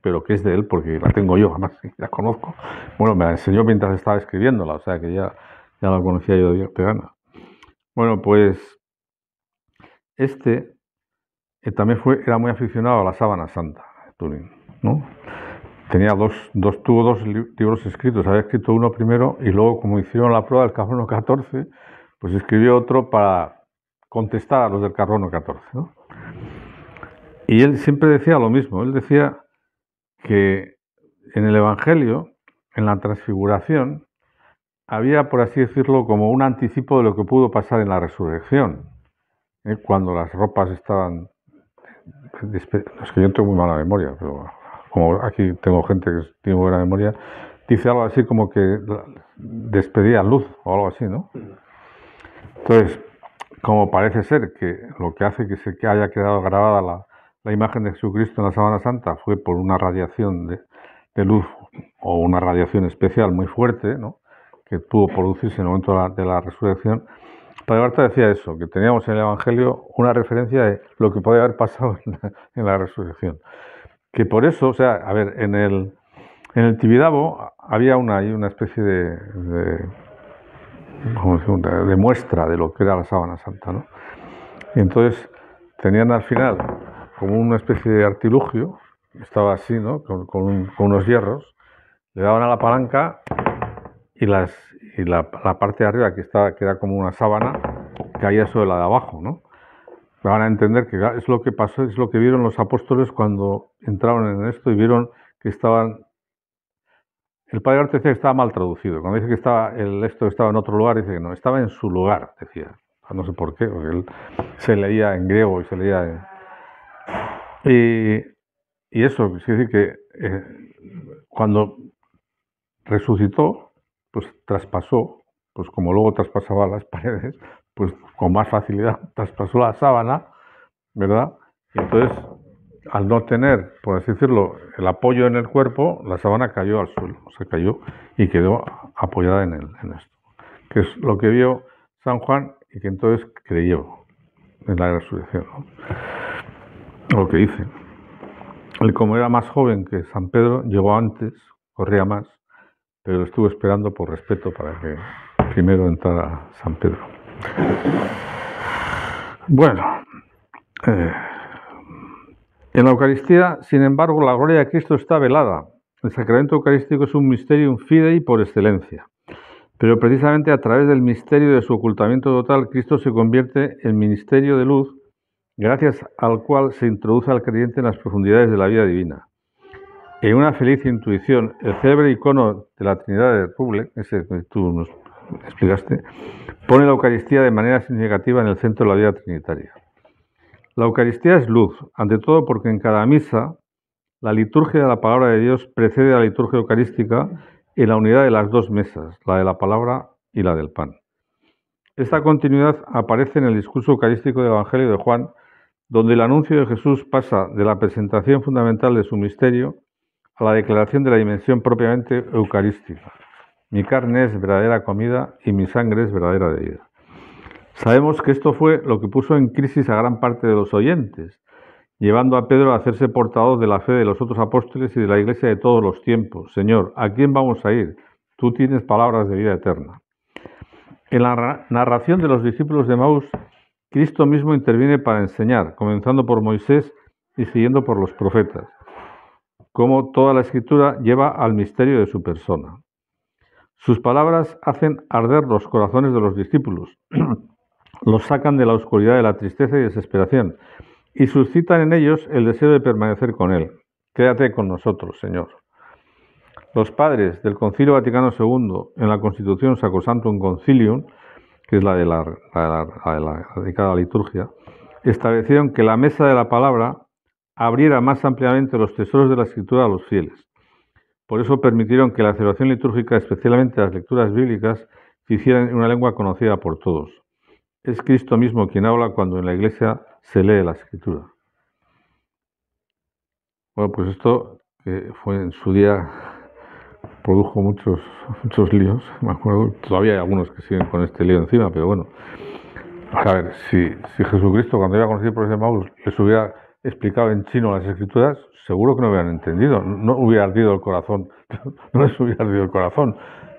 pero que es de él porque la tengo yo, además la conozco. Bueno, me la enseñó mientras estaba escribiéndola, o sea que ya la conocía yo de gana. Bueno, pues también era muy aficionado a la sábana santa, Turing, ¿no? Tuvo dos libros escritos, había escrito uno primero y luego, como hicieron la prueba del Carbono 14, pues escribió otro para contestar a los del Carbono 14, ¿no? Y él siempre decía lo mismo, él decía que en el Evangelio, en la transfiguración, había, por así decirlo, como un anticipo de lo que pudo pasar en la resurrección, cuando las ropas estaban... Es que yo tengo muy mala memoria, pero como aquí tengo gente que tiene buena memoria, dice algo así como que despedía luz o algo así, ¿no? Entonces, como parece ser que lo que hace que haya quedado grabada la imagen de Jesucristo en la Sábana Santa fue por una radiación de luz o una radiación especial muy fuerte, ¿no?, que pudo producirse en el momento de la resurrección. Padre Barta decía eso, que teníamos en el Evangelio una referencia de lo que podía haber pasado en la resurrección. Que por eso, o sea, a ver, en el Tibidabo había una especie de muestra de lo que era la Sábana Santa, ¿no? Y entonces tenían al final como una especie de artilugio, estaba así, ¿no?, con unos hierros, le daban a la palanca y y la parte de arriba que era como una sábana caía sobre la de abajo, ¿no? Van a entender que es lo que pasó, es lo que vieron los apóstoles cuando entraron en esto y vieron que estaban. El padre Arte decía que estaba mal traducido. Cuando dice que esto estaba en otro lugar, dice que no, estaba en su lugar, decía. No sé por qué, porque él se leía en griego y se leía y eso, quiere decir que cuando resucitó, pues traspasó, pues como luego traspasaba las paredes, pues con más facilidad traspasó la sábana, ¿verdad? Y entonces, al no tener, por así decirlo, el apoyo en el cuerpo, la sábana cayó al suelo, se cayó y quedó apoyada en esto, que es lo que vio San Juan y que entonces creyó en la resurrección, ¿no? Lo que dice. Él, como era más joven que San Pedro, llegó antes, corría más, pero lo estuvo esperando por respeto para que primero entrara San Pedro. Bueno, en la Eucaristía, sin embargo, la gloria de Cristo está velada. El sacramento eucarístico es un mysterium fidei por excelencia. Pero precisamente a través del misterio de su ocultamiento total, Cristo se convierte en ministerio de luz, gracias al cual se introduce al creyente en las profundidades de la vida divina. En una feliz intuición, el célebre icono de la Trinidad de Ruble, ese que tú nos explicaste, pone la Eucaristía de manera significativa en el centro de la vida trinitaria. La Eucaristía es luz, ante todo porque en cada misa la liturgia de la palabra de Dios precede a la liturgia eucarística en la unidad de las dos mesas, la de la palabra y la del pan. Esta continuidad aparece en el discurso eucarístico del Evangelio de Juan, donde el anuncio de Jesús pasa de la presentación fundamental de su misterio a la declaración de la dimensión propiamente eucarística. Mi carne es verdadera comida y mi sangre es verdadera bebida. Sabemos que esto fue lo que puso en crisis a gran parte de los oyentes, llevando a Pedro a hacerse portavoz de la fe de los otros apóstoles y de la Iglesia de todos los tiempos. Señor, ¿a quién vamos a ir? Tú tienes palabras de vida eterna. En la narración de los discípulos de Emaús, Cristo mismo interviene para enseñar, comenzando por Moisés y siguiendo por los profetas, como toda la Escritura lleva al misterio de su persona. Sus palabras hacen arder los corazones de los discípulos, los sacan de la oscuridad de la tristeza y desesperación, y suscitan en ellos el deseo de permanecer con Él. Quédate con nosotros, Señor. Los padres del Concilio Vaticano II, en la Constitución Sacrosanctum Concilium, que es la dedicada a la liturgia, establecieron que la mesa de la palabra abriera más ampliamente los tesoros de la Escritura a los fieles. Por eso permitieron que la celebración litúrgica, especialmente las lecturas bíblicas, se hicieran en una lengua conocida por todos. Es Cristo mismo quien habla cuando en la Iglesia se lee la Escritura. Bueno, pues esto que fue en su día produjo muchos líos, me acuerdo. Todavía hay algunos que siguen con este lío encima, pero bueno. A ver, si Jesucristo, cuando iba a conseguir por ese Emaús, les hubiera explicado en chino las Escrituras, seguro que no hubieran entendido, no hubiera ardido el corazón, no les hubiera ardido el corazón.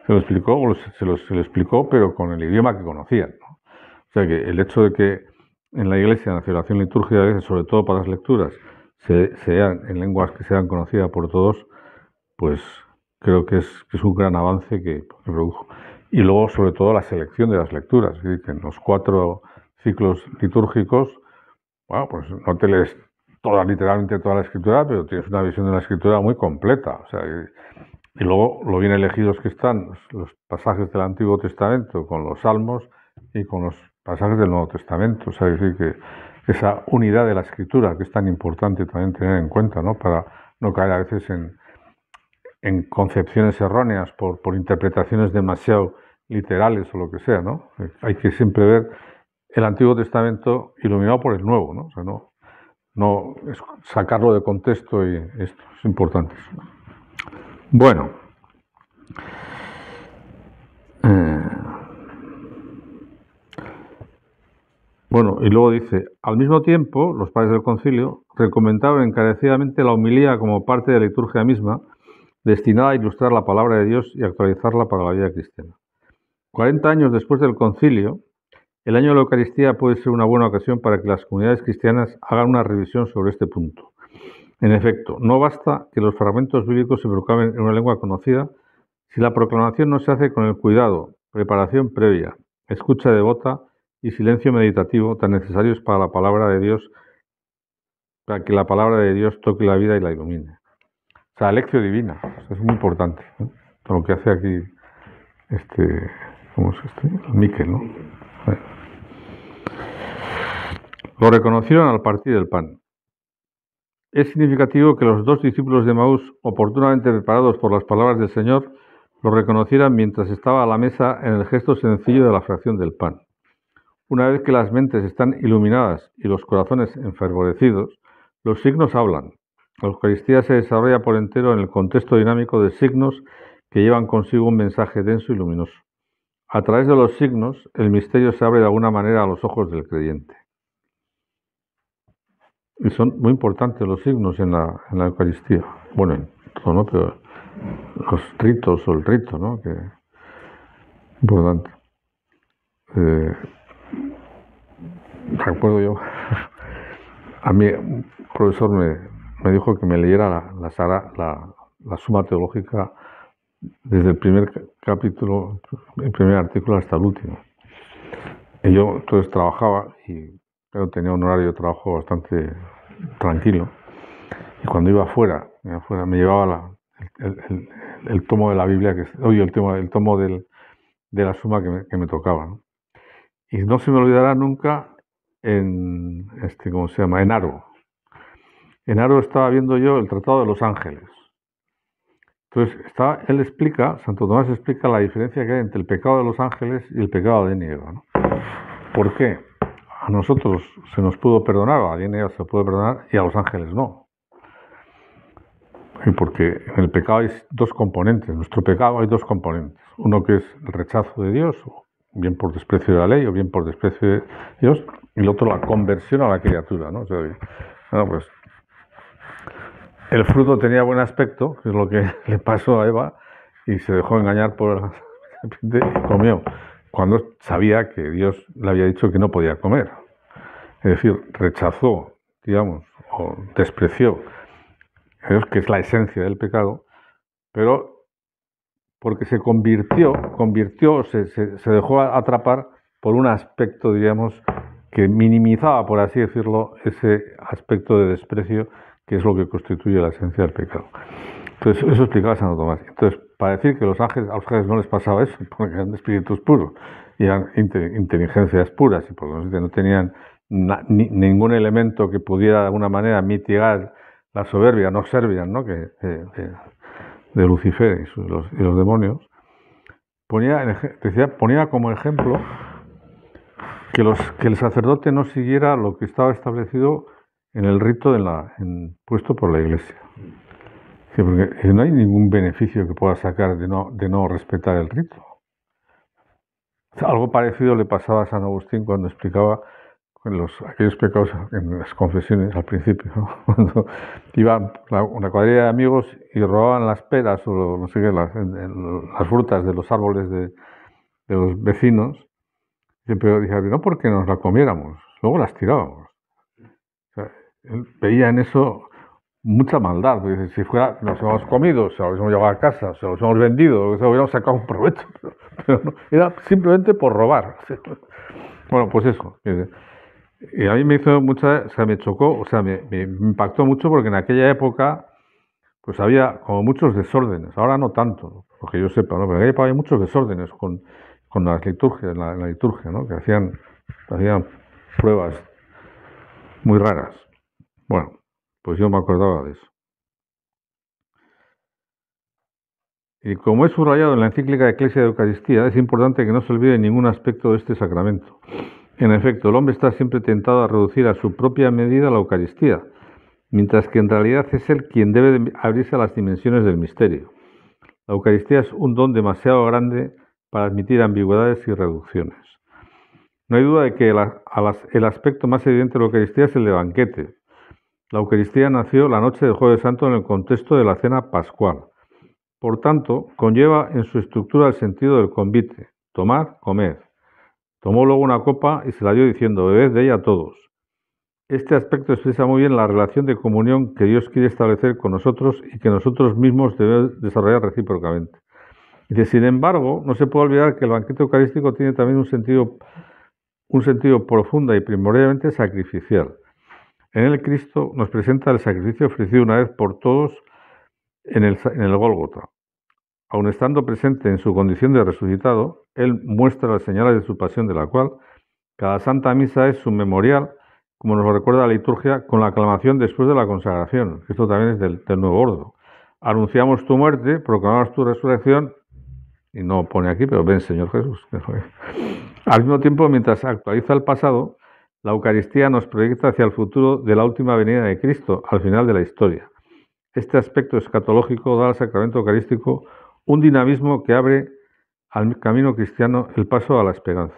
Se lo explicó, pero con el idioma que conocían, ¿no? O sea que el hecho de que en la Iglesia, en la celebración litúrgica, a veces, sobre todo para las lecturas, sean en lenguas que sean conocidas por todos, pues creo que es un gran avance que produjo. Y luego, sobre todo, la selección de las lecturas. Es decir, que en los 4 ciclos litúrgicos, bueno, pues no te lees literalmente toda la Escritura, pero tienes una visión de la Escritura muy completa. O sea, y luego lo bien elegidos que están los pasajes del Antiguo Testamento con los Salmos y con los pasajes del Nuevo Testamento. O sea, es decir, que esa unidad de la Escritura, que es tan importante también tener en cuenta, ¿no? Para no caer a veces en concepciones erróneas por interpretaciones demasiado literales o lo que sea, ¿no? Hay que siempre ver el Antiguo Testamento iluminado por el Nuevo, ¿no? O sea, no sacarlo de contexto, y esto es importante. Bueno, y luego dice, al mismo tiempo, los padres del concilio recomendaron encarecidamente la homilía como parte de la liturgia misma, destinada a ilustrar la palabra de Dios y actualizarla para la vida cristiana. 40 años después del concilio, el año de la Eucaristía puede ser una buena ocasión para que las comunidades cristianas hagan una revisión sobre este punto. En efecto, no basta que los fragmentos bíblicos se proclamen en una lengua conocida si la proclamación no se hace con el cuidado preparación previa, escucha devota y silencio meditativo tan necesarios para la palabra de Dios, para que la palabra de Dios toque la vida y la ilumine. O sea, lección divina, eso es muy importante, ¿no? Todo lo que hace aquí ¿cómo es Miquel, ¿no? Lo reconocieron al partir el pan. Es significativo que los 2 discípulos de Emaús, oportunamente preparados por las palabras del Señor, lo reconocieran mientras estaba a la mesa en el gesto sencillo de la fracción del pan. Una vez que las mentes están iluminadas y los corazones enfervorecidos, los signos hablan. La Eucaristía se desarrolla por entero en el contexto dinámico de signos que llevan consigo un mensaje denso y luminoso. A través de los signos, el misterio se abre de alguna manera a los ojos del creyente. Y son muy importantes los signos en la Eucaristía. Bueno, en todo, ¿no? Pero los ritos o el rito, ¿no? Que importante. Recuerdo yo, a mí un profesor me dijo que me leyera la Suma Teológica desde el primer capítulo, el primer artículo hasta el último. Y yo entonces trabajaba y claro, tenía un horario de trabajo bastante tranquilo. Y cuando iba afuera me llevaba el tomo de la Biblia, el tomo de la Suma que me tocaba, ¿no? Y no se me olvidará nunca ¿cómo se llama? En Aro. En Aro estaba viendo yo el Tratado de los Ángeles. Entonces, Santo Tomás explica la diferencia que hay entre el pecado de los ángeles y el pecado de Adán y Eva, ¿no? ¿Por qué? A nosotros se nos pudo perdonar, a Adán y Eva se puede perdonar y a los ángeles no. Y porque en el pecado hay 2 componentes. En nuestro pecado hay 2 componentes. Uno que es el rechazo de Dios, bien por desprecio de la ley o bien por desprecio de Dios, y el otro la conversión a la criatura, ¿no? O sea, bueno, pues el fruto tenía buen aspecto, que es lo que le pasó a Eva, y se dejó engañar por la serpiente y comió, cuando sabía que Dios le había dicho que no podía comer. Es decir, rechazó, digamos, o despreció, que es la esencia del pecado, pero porque se se dejó atrapar por un aspecto, digamos, que minimizaba, por así decirlo, ese aspecto de desprecio que es lo que constituye la esencia del pecado. Entonces, eso explicaba Santo Tomás. Entonces, para decir que a los ángeles no les pasaba eso, porque eran espíritus puros, y eran inteligencias puras, y porque no tenían ningún elemento que pudiera de alguna manera mitigar la soberbia, no servian, ¿no? de Lucifer y los demonios, ponía como ejemplo que el sacerdote no siguiera lo que estaba establecido en el rito puesto por la Iglesia. Sí, porque no hay ningún beneficio que pueda sacar de no respetar el rito. O sea, algo parecido le pasaba a San Agustín cuando explicaba aquellos pecados en las confesiones al principio, ¿no? Cuando iban una cuadrilla de amigos y robaban las peras o no sé qué, las frutas de los árboles de los vecinos, siempre decía, no porque nos la comiéramos, luego las tirábamos. O sea, él veía en eso mucha maldad, porque si fuera, nos hemos comido, se lo hubiésemos llevado a casa, se los hemos vendido, se hubiéramos sacado un provecho, pero no, era simplemente por robar. Bueno, pues eso. Y a mí me chocó, me impactó mucho porque en aquella época pues había como muchos desórdenes, ahora no tanto, porque yo sepa, ¿no? Pero en aquella época había muchos desórdenes con las liturgias, la liturgia, ¿no? Que hacían pruebas muy raras. Bueno, pues yo me acordaba de eso. Y como es subrayado en la encíclica Ecclesia de Eucaristía, es importante que no se olvide ningún aspecto de este sacramento. En efecto, el hombre está siempre tentado a reducir a su propia medida la Eucaristía, mientras que en realidad es él quien debe abrirse a las dimensiones del misterio. La Eucaristía es un don demasiado grande para admitir ambigüedades y reducciones. No hay duda de que el aspecto más evidente de la Eucaristía es el de banquete. La Eucaristía nació la noche del Jueves Santo en el contexto de la cena pascual. Por tanto, conlleva en su estructura el sentido del convite, tomad, comed. Tomó luego una copa y se la dio diciendo, bebed de ella todos. Este aspecto expresa muy bien la relación de comunión que Dios quiere establecer con nosotros y que nosotros mismos debemos desarrollar recíprocamente. Dice, sin embargo, no se puede olvidar que el banquete eucarístico tiene también un sentido profundo y primordialmente sacrificial. En él Cristo nos presenta el sacrificio ofrecido una vez por todos en el Gólgota. Aun estando presente en su condición de resucitado, él muestra las señales de su pasión, de la cual cada Santa Misa es su memorial, como nos lo recuerda la liturgia, con la aclamación después de la consagración. Esto también es del Nuevo Orden. Anunciamos tu muerte, proclamamos tu resurrección, y no pone aquí, pero ven Señor Jesús. Al mismo tiempo, mientras actualiza el pasado, la Eucaristía nos proyecta hacia el futuro de la última venida de Cristo, al final de la historia. Este aspecto escatológico da al sacramento eucarístico un dinamismo que abre al camino cristiano el paso a la esperanza.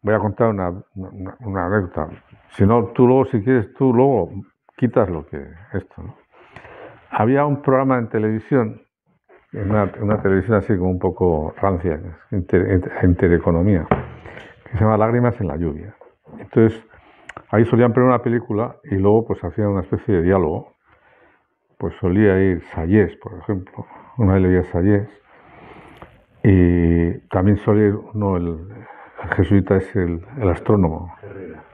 Voy a contar una anécdota. Si no, tú luego, si quieres, tú luego quitas lo que esto, ¿no? Había un programa en televisión, una televisión así como un poco rancia, intereconomía, que se llama Lágrimas en la lluvia. Entonces, ahí solían poner una película y luego pues hacían una especie de diálogo. Pues solía ir Sayés, por ejemplo, una vez leía Sayés, y también solía ir uno, el jesuita es el astrónomo,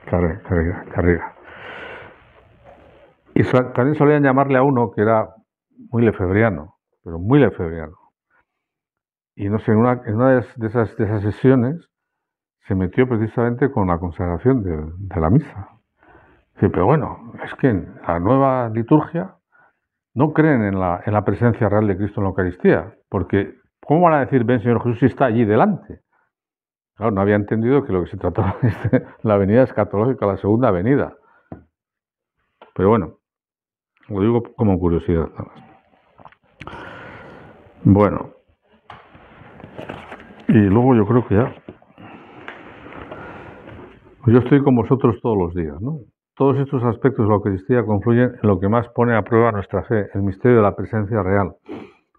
Carrera. Y también solían llamarle a uno que era muy lefebriano, pero muy lefebriano. Y no sé, en una de esas sesiones se metió precisamente con la consagración de la misa. Dice, pero bueno, es que en la nueva liturgia no creen en la presencia real de Cristo en la Eucaristía, porque ¿cómo van a decir, ven Señor Jesús, si está allí delante? Claro, no había entendido que lo que se trataba es de la venida escatológica, la segunda venida. Pero bueno, lo digo como curiosidad nada más. Bueno, y luego yo creo que ya... Yo estoy con vosotros todos los días, ¿no? Todos estos aspectos de la Eucaristía confluyen en lo que más pone a prueba nuestra fe, el misterio de la presencia real.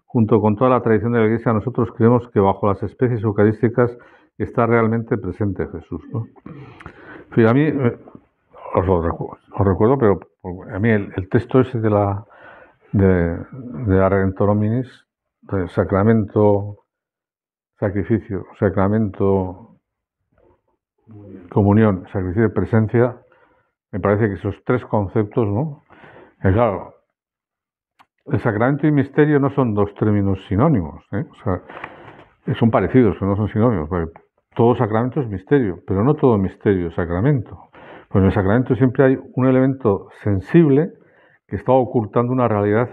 Junto con toda la tradición de la Iglesia, nosotros creemos que bajo las especies eucarísticas está realmente presente Jesús, ¿no? A mí, os recuerdo, pero a mí el texto ese de la Redentor Hominis, de sacramento, sacrificio, sacramento, comunión, sacrificio y presencia, me parece que esos tres conceptos, ¿no? Claro, el sacramento y misterio no son dos términos sinónimos, ¿eh? O sea, son parecidos, pero no son sinónimos. Todo sacramento es misterio, pero no todo misterio es sacramento. Pues en el sacramento siempre hay un elemento sensible que está ocultando una realidad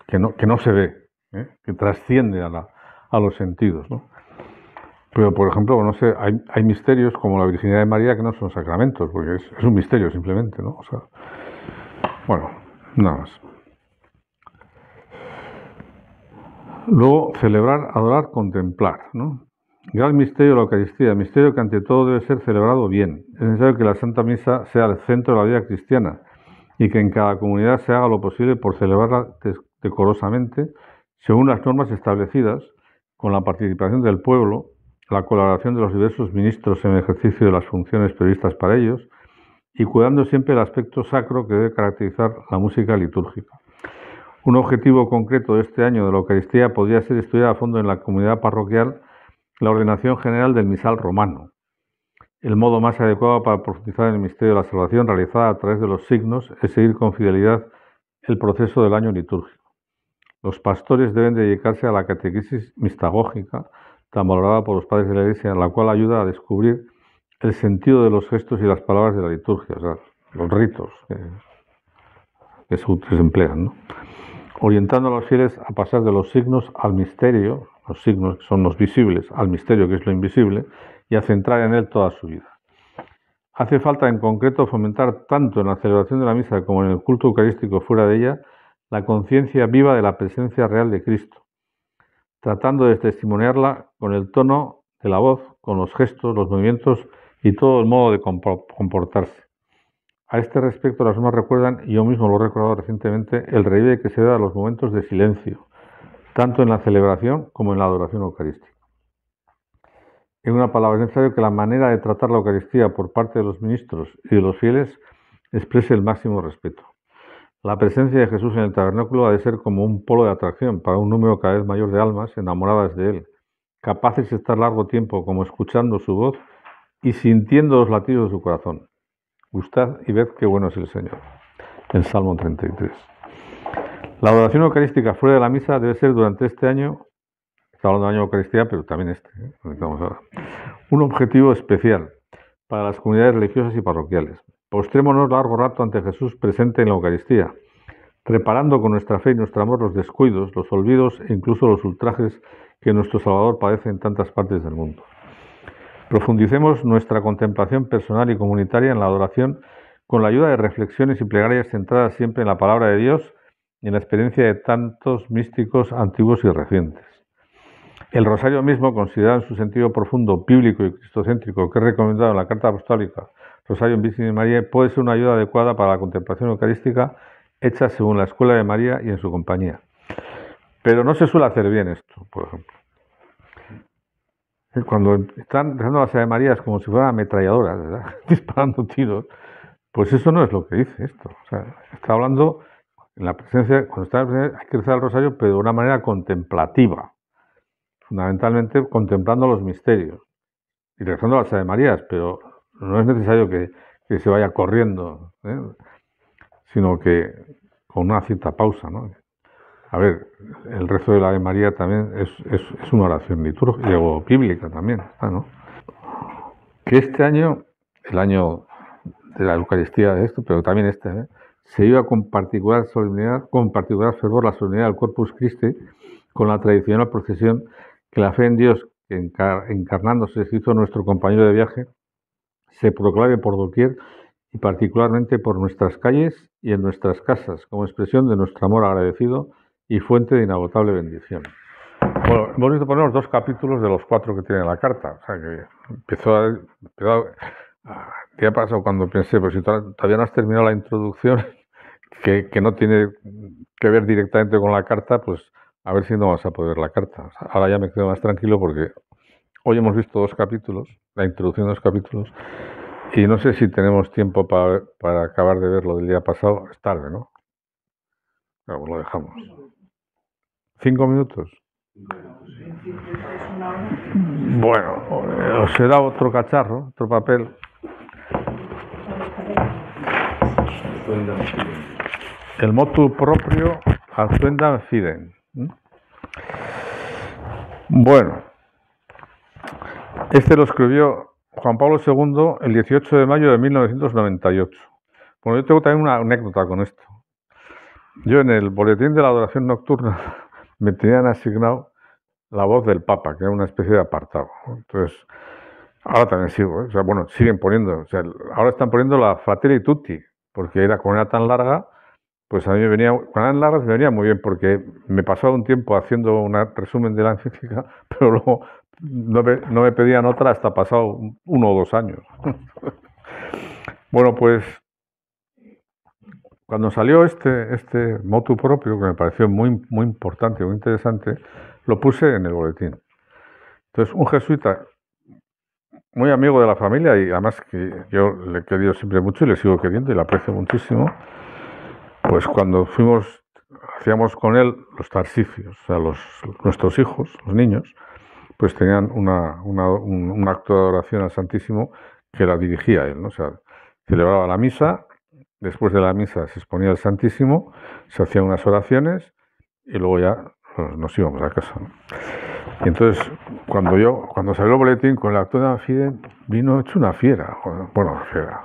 que no se ve, ¿eh? Que trasciende a los sentidos, ¿no? Pero, por ejemplo, no sé, hay misterios como la virginidad de María que no son sacramentos, porque es un misterio simplemente, ¿no? O sea, bueno, nada más. Luego, celebrar, adorar, contemplar, ¿no? Gran misterio de la Eucaristía, misterio que ante todo debe ser celebrado bien. Es necesario que la Santa Misa sea el centro de la vida cristiana y que en cada comunidad se haga lo posible por celebrarla decorosamente, según las normas establecidas, con la participación del pueblo, la colaboración de los diversos ministros en el ejercicio de las funciones previstas para ellos y cuidando siempre el aspecto sacro que debe caracterizar la música litúrgica. Un objetivo concreto de este año de la Eucaristía podría ser estudiar a fondo en la comunidad parroquial la ordenación general del misal romano, el modo más adecuado para profundizar en el misterio de la salvación realizada a través de los signos es seguir con fidelidad el proceso del año litúrgico. Los pastores deben dedicarse a la catequesis mistagógica, tan valorada por los padres de la Iglesia, la cual ayuda a descubrir el sentido de los gestos y las palabras de la liturgia, o sea, los ritos que se emplean, ¿no? Orientando a los fieles a pasar de los signos al misterio, los signos que son los visibles, al misterio que es lo invisible, y a centrar en él toda su vida. Hace falta en concreto fomentar tanto en la celebración de la misa como en el culto eucarístico fuera de ella la conciencia viva de la presencia real de Cristo, tratando de testimoniarla con el tono de la voz, con los gestos, los movimientos y todo el modo de comportarse. A este respecto, las normas recuerdan, y yo mismo lo he recordado recientemente, el relieve que se da a los momentos de silencio, tanto en la celebración como en la adoración eucarística. En una palabra, es necesario que la manera de tratar la Eucaristía por parte de los ministros y de los fieles exprese el máximo respeto. La presencia de Jesús en el tabernáculo ha de ser como un polo de atracción para un número cada vez mayor de almas enamoradas de Él, capaces de estar largo tiempo como escuchando su voz y sintiendo los latidos de su corazón. Gustad y ved qué bueno es el Señor. El Salmo 33. La adoración eucarística fuera de la misa debe ser durante este año, está hablando del año de Eucaristía, pero también estamos ahora, un objetivo especial para las comunidades religiosas y parroquiales. Postrémonos largo rato ante Jesús presente en la Eucaristía, reparando con nuestra fe y nuestro amor los descuidos, los olvidos e incluso los ultrajes que nuestro Salvador padece en tantas partes del mundo. Profundicemos nuestra contemplación personal y comunitaria en la adoración con la ayuda de reflexiones y plegarias centradas siempre en la palabra de Dios y en la experiencia de tantos místicos antiguos y recientes. El rosario mismo, considerado en su sentido profundo, bíblico y cristocéntrico, que es recomendado en la Carta Apostólica Rosario en Virgen María, puede ser una ayuda adecuada para la contemplación eucarística hecha según la escuela de María y en su compañía. Pero no se suele hacer bien esto, por ejemplo. Cuando están rezando las Ave Marías como si fueran ametralladoras, ¿verdad? Disparando tiros, pues eso no es lo que dice esto. O sea, está hablando en la presencia, cuando está en la presencia, hay que rezar el rosario, pero de una manera contemplativa, fundamentalmente contemplando los misterios y rezando las Ave Marías, pero no es necesario que se vaya corriendo, sino que con una cierta pausa, ¿no? A ver, el rezo de la Ave María también es una oración litúrgica o bíblica también, ¿no? Que este año, el año de la Eucaristía de esto, pero también se viva con particular solemnidad, con particular fervor la solemnidad del Corpus Christi, con la tradicional procesión que la fe en Dios, encarnándose, se hizo nuestro compañero de viaje, se proclame por doquier y particularmente por nuestras calles y en nuestras casas, como expresión de nuestro amor agradecido y fuente de inagotable bendición. Bueno, hemos visto poner 2 capítulos de los 4 que tiene la carta. O sea, que empezó ¿qué ha pasado cuando pensé? Pues si todavía no has terminado la introducción, que no tiene que ver directamente con la carta, pues a ver si no vas a poder ver la carta. O sea, ahora ya me quedo más tranquilo porque hoy hemos visto 2 capítulos, la introducción de 2 capítulos, y no sé si tenemos tiempo para acabar de ver lo del día pasado. Es tarde, ¿no? Claro, pues lo dejamos. 5 minutos. Bueno, os he dado otro cacharro, otro papel. El motu proprio Adsuendam Fidem. Bueno, este lo escribió Juan Pablo II el 18 de mayo de 1998. Bueno, yo tengo también una anécdota con esto. Yo en el boletín de la adoración nocturna me tenían asignado la voz del Papa, que era una especie de apartado. Entonces, ahora también sigo, o sea, bueno, siguen poniendo, o sea, ahora están poniendo la Fratelli Tutti, porque como era tan larga, pues a mí cuando eran largas me venía muy bien, porque me pasaba un tiempo haciendo un resumen de la encíclica, pero luego no me pedían otra hasta pasado 1 o 2 años. Bueno, pues cuando salió este motu propio, que me pareció muy, muy importante, muy interesante, lo puse en el boletín. Entonces, un jesuita muy amigo de la familia y además que yo le he querido siempre mucho y le sigo queriendo y le aprecio muchísimo, pues cuando hacíamos con él los tarsicios, o sea, nuestros hijos, los niños, pues tenían un acto de adoración al Santísimo que la dirigía él, ¿no? O sea, celebraba la misa, después de la misa se exponía el Santísimo, se hacían unas oraciones y luego ya nos íbamos a casa, ¿no? Y entonces, cuando salió el boletín con el acto de Fidem, vino hecho una fiera. Bueno, fiera.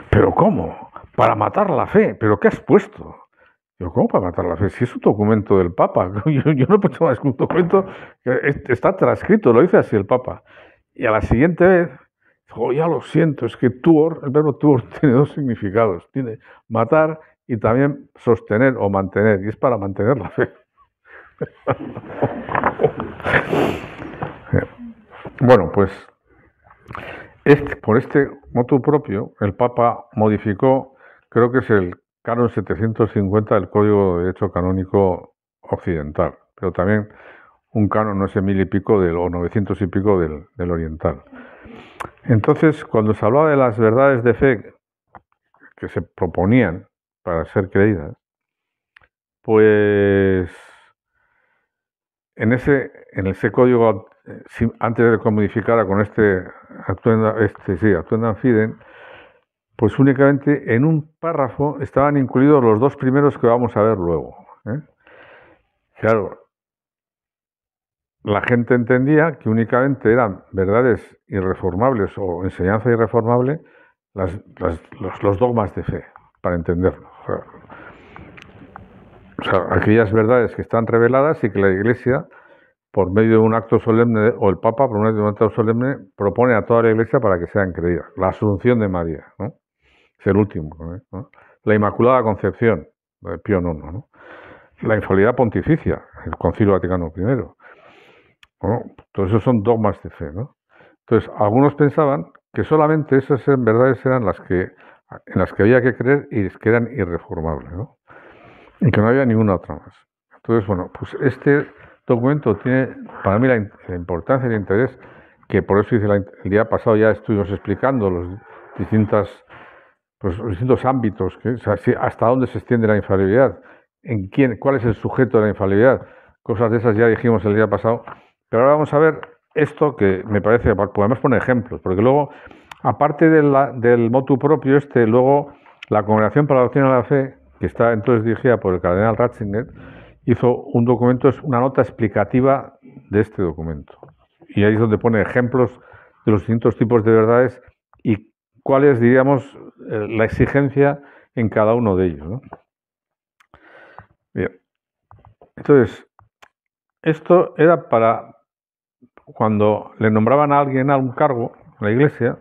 ¿Pero cómo? Para matar la fe. ¿Pero qué has puesto? Digo, ¿cómo para matar la fe? Si es un documento del Papa. Yo no he puesto más que un documento que está transcrito, lo dice así el Papa. Y a la siguiente vez, ya lo siento, es que el verbo tuor tiene 2 significados. Tiene matar y también sostener o mantener. Y es para mantener la fe. Bueno, pues por este motu propio, el Papa modificó, creo que es el canon 750 del Código de Derecho Canónico Occidental, pero también un canon, no sé, 1000 y pico o 900 y pico del oriental. Entonces, cuando se hablaba de las verdades de fe que se proponían para ser creídas, pues en ese código, antes de que modificara con Actuendam Fidem, pues únicamente en un párrafo estaban incluidos los dos primeros que vamos a ver luego. Claro, la gente entendía que únicamente eran verdades irreformables o enseñanza irreformable los dogmas de fe, para entenderlo. O sea, aquellas verdades que están reveladas y que la Iglesia, por medio de un acto solemne, o el Papa, por medio de un acto solemne, propone a toda la Iglesia para que sean creídas. La Asunción de María, ¿no? Es el último, ¿no? La Inmaculada Concepción, de Pío IX, ¿no? La infalibilidad pontificia, el Concilio Vaticano I. Bueno, todos esos son dogmas de fe, ¿no? Entonces, algunos pensaban que solamente esas verdades eran en las que había que creer y que eran irreformables, ¿no? Y que no había ninguna otra más. Entonces, bueno, pues este documento tiene para mí la importancia y el interés, que por eso hice el día pasado, ya estuvimos explicando los distintos ámbitos, o sea, hasta dónde se extiende la infalibilidad, cuál es el sujeto de la infalibilidad, cosas de esas ya dijimos el día pasado, pero ahora vamos a ver esto que me parece, podemos poner ejemplos, porque luego, aparte del motu propio luego la Congregación para la Doctrina de la Fe, que está entonces dirigida por el cardenal Ratzinger, hizo un documento, es una nota explicativa de este documento. Y ahí es donde pone ejemplos de los distintos tipos de verdades y cuál es, diríamos, la exigencia en cada uno de ellos, ¿no? Bien. Entonces, esto era para cuando le nombraban a alguien a un cargo en la Iglesia,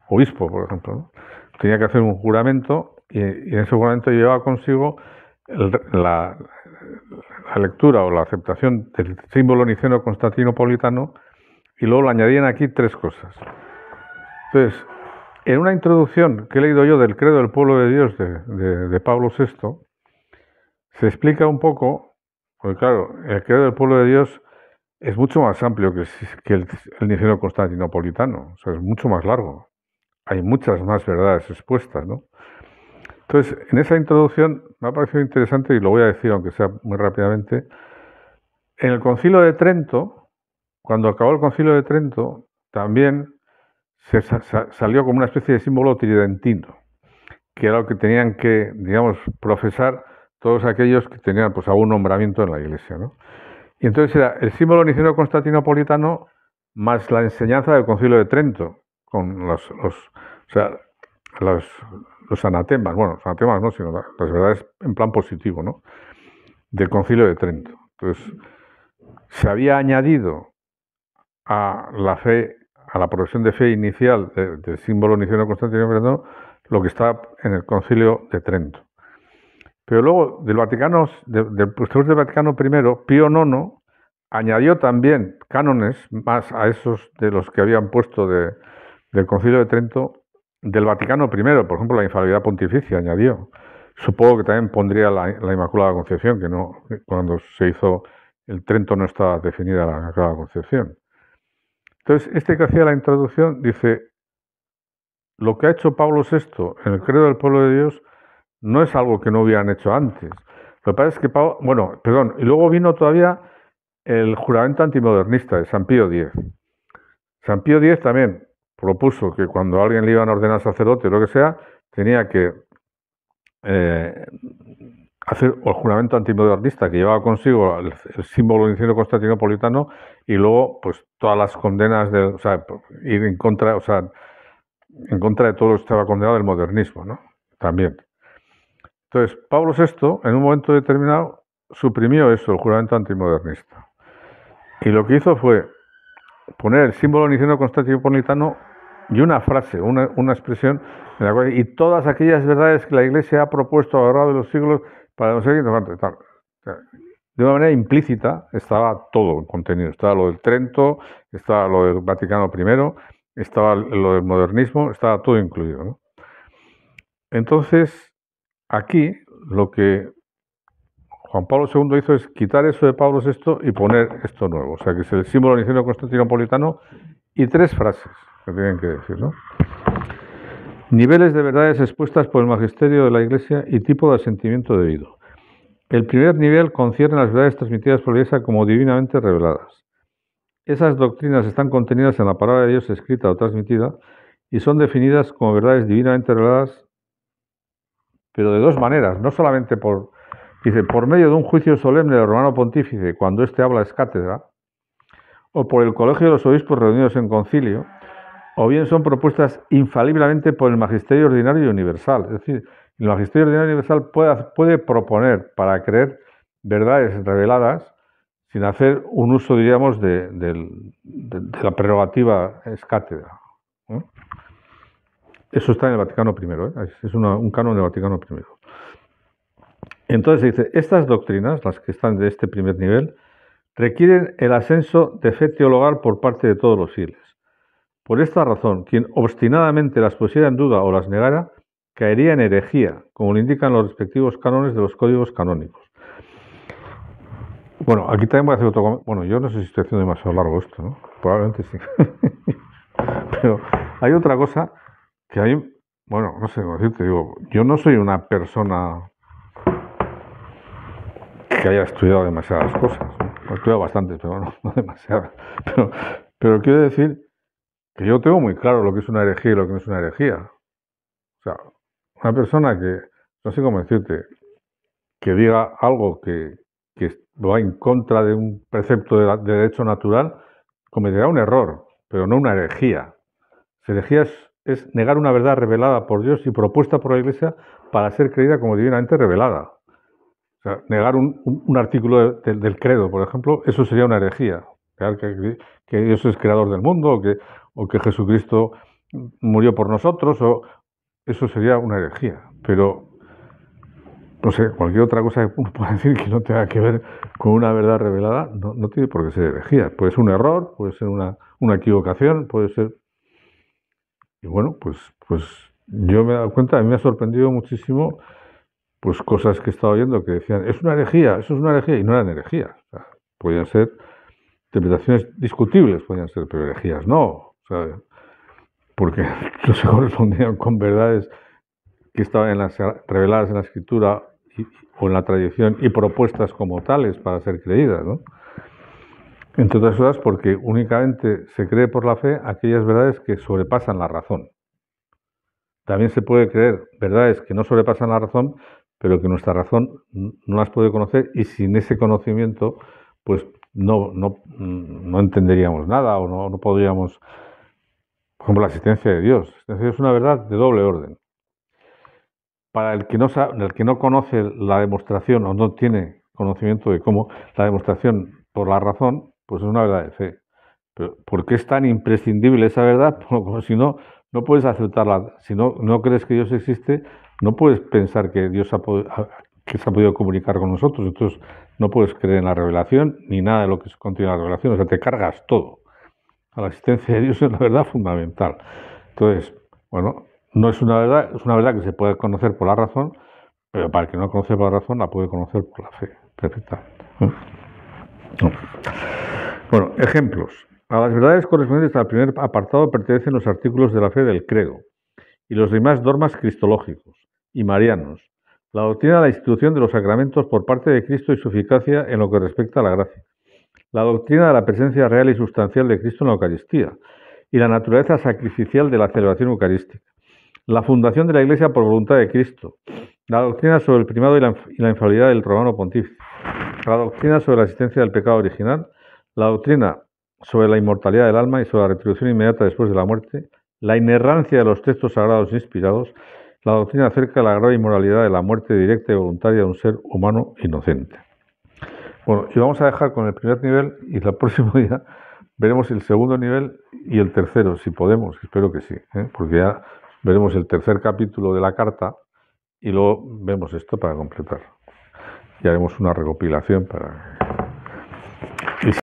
obispo, por ejemplo, ¿no? Tenía que hacer un juramento y en ese juramento llevaba consigo la lectura o la aceptación del símbolo niceno-constantinopolitano, y luego le añadían aquí 3 cosas. Entonces, en una introducción que he leído yo del Credo del Pueblo de Dios de Pablo VI, se explica un poco, porque claro, el Credo del Pueblo de Dios es mucho más amplio que el niceno-constantinopolitano, o sea, es mucho más largo. Hay muchas más verdades expuestas, ¿no? Entonces, en esa introducción me ha parecido interesante, y lo voy a decir aunque sea muy rápidamente. En el Concilio de Trento, cuando acabó el Concilio de Trento, también salió como una especie de símbolo tridentino, que era lo que tenían que, digamos, profesar todos aquellos que tenían pues algún nombramiento en la Iglesia, ¿no? Y entonces era el símbolo niceno-constantinopolitano más la enseñanza del Concilio de Trento, con los anatemas, bueno, los anatemas no, sino las verdades en plan positivo, ¿no? Del Concilio de Trento. Entonces, se había añadido a la fe, a la profesión de fe inicial del símbolo niceno-constantinopolitano, lo que está en el Concilio de Trento. Pero luego, posterior del Vaticano I, Pío IX añadió también cánones más a esos de los que habían puesto del Concilio de Trento, del Vaticano I, por ejemplo, la infalibilidad pontificia añadió. Supongo que también pondría la Inmaculada Concepción, que no, cuando se hizo el Trento no estaba definida la Inmaculada Concepción. Entonces, que hacía la introducción dice: lo que ha hecho Pablo VI en el Credo del Pueblo de Dios no es algo que no hubieran hecho antes. Lo que pasa es que y luego vino todavía el juramento antimodernista de San Pío X. San Pío X también propuso que cuando a alguien le iban a ordenar sacerdote o lo que sea, tenía que hacer el juramento antimodernista, que llevaba consigo el símbolo niceno-constantinopolitano, y luego pues todas las condenas ir en contra de todo lo que estaba condenado del modernismo, ¿no? También. Entonces, Pablo VI, en un momento determinado, suprimió eso, el juramento antimodernista. Y lo que hizo fue poner el símbolo niceno-constantinopolitano y una frase, una expresión, en la cual, y todas aquellas verdades que la Iglesia ha propuesto a lo largo de los siglos para no sé qué, tal. De una manera implícita estaba todo el contenido. Estaba lo del Trento, estaba lo del Vaticano I, estaba lo del modernismo, estaba todo incluido, ¿no? Entonces, aquí lo que Juan Pablo II hizo es quitar eso de Pablo VI y poner esto nuevo. O sea, que es el símbolo niceno-constantinopolitano y 3 frases que tienen que decir, ¿no? Niveles de verdades expuestas por el magisterio de la Iglesia y tipo de asentimiento debido. El primer nivel concierne las verdades transmitidas por la Iglesia como divinamente reveladas. Esas doctrinas están contenidas en la palabra de Dios escrita o transmitida y son definidas como verdades divinamente reveladas, pero de dos maneras, no solamente por medio de un juicio solemne del romano pontífice cuando éste habla es cátedra, o por el colegio de los obispos reunidos en concilio, o bien son propuestas infaliblemente por el magisterio ordinario y universal. Es decir, el magisterio ordinario y universal puede proponer para creer verdades reveladas sin hacer un uso, diríamos, de la prerrogativa ex cátedra. Eso está en el Vaticano I, es un canon del Vaticano I. Entonces se dice, estas doctrinas, las que están de este primer nivel, requieren el ascenso de fe teologal por parte de todos los fieles. Por esta razón, quien obstinadamente las pusiera en duda o las negara, caería en herejía, como lo indican los respectivos cánones de los códigos canónicos. Bueno, aquí también voy a hacer otro comentario. Bueno, yo no sé si estoy haciendo demasiado largo esto, ¿no? Probablemente sí. Pero hay otra cosa que hay, bueno, no sé cómo decirte, digo, yo no soy una persona que haya estudiado demasiadas cosas, ¿no? He estudiado bastantes, pero no demasiadas. Pero quiero decir que yo tengo muy claro lo que es una herejía y lo que no es una herejía. O sea, una persona que, no sé cómo decirte, que diga algo que va en contra de un precepto de derecho natural, cometerá un error, pero no una herejía. Herejía es negar una verdad revelada por Dios y propuesta por la Iglesia para ser creída como divinamente revelada. O sea, negar un artículo del credo, por ejemplo, eso sería una herejía. Que Dios es creador del mundo, o que Jesucristo murió por nosotros, o eso sería una herejía. Pero, no sé, cualquier otra cosa que uno pueda decir que no tenga que ver con una verdad revelada, no tiene por qué ser herejía. Puede ser un error, puede ser una equivocación, puede ser... Y bueno, pues yo me he dado cuenta, a mí me ha sorprendido muchísimo pues cosas que he estado oyendo que decían, es una herejía, eso es una herejía, y no eran herejías. O sea, podían ser interpretaciones discutibles, podían ser, pero herejías no. O sea, porque no se correspondían con verdades que estaban reveladas en la Escritura o en la tradición y propuestas como tales para ser creídas, ¿no? Entre otras cosas porque únicamente se cree por la fe aquellas verdades que sobrepasan la razón. También se puede creer verdades que no sobrepasan la razón, pero que nuestra razón no las puede conocer y sin ese conocimiento pues no entenderíamos nada o no podríamos, por ejemplo, la existencia de Dios. La existencia de Dios es una verdad de doble orden. Para el que no conoce la demostración o no tiene conocimiento de cómo la demostración por la razón, pues es una verdad de fe. Pero ¿por qué es tan imprescindible esa verdad? Como si no puedes aceptarla. Si no crees que Dios existe, no puedes pensar que Dios se ha podido comunicar con nosotros. Entonces no puedes creer en la revelación ni nada de lo que contiene la revelación. O sea, te cargas todo. A la existencia de Dios es la verdad fundamental. Entonces, bueno, no es una verdad, es una verdad que se puede conocer por la razón, pero para el que no conoce por la razón, la puede conocer por la fe, perfectamente. Bueno, ejemplos. A las verdades correspondientes al primer apartado pertenecen los artículos de la fe del credo y los demás dogmas cristológicos y marianos, la doctrina de la institución de los sacramentos por parte de Cristo y su eficacia en lo que respecta a la gracia, la doctrina de la presencia real y sustancial de Cristo en la Eucaristía y la naturaleza sacrificial de la celebración eucarística, la fundación de la Iglesia por voluntad de Cristo, la doctrina sobre el primado y la infalibilidad del romano pontífice, la doctrina sobre la existencia del pecado original, la doctrina sobre la inmortalidad del alma y sobre la retribución inmediata después de la muerte, la inerrancia de los textos sagrados inspirados, la doctrina acerca de la grave inmoralidad de la muerte directa y voluntaria de un ser humano inocente. Bueno, y vamos a dejar con el primer nivel y el próximo día veremos el segundo nivel y el tercero, si podemos, espero que sí, porque ya veremos el tercer capítulo de la carta y luego vemos esto para completar. Y haremos una recopilación para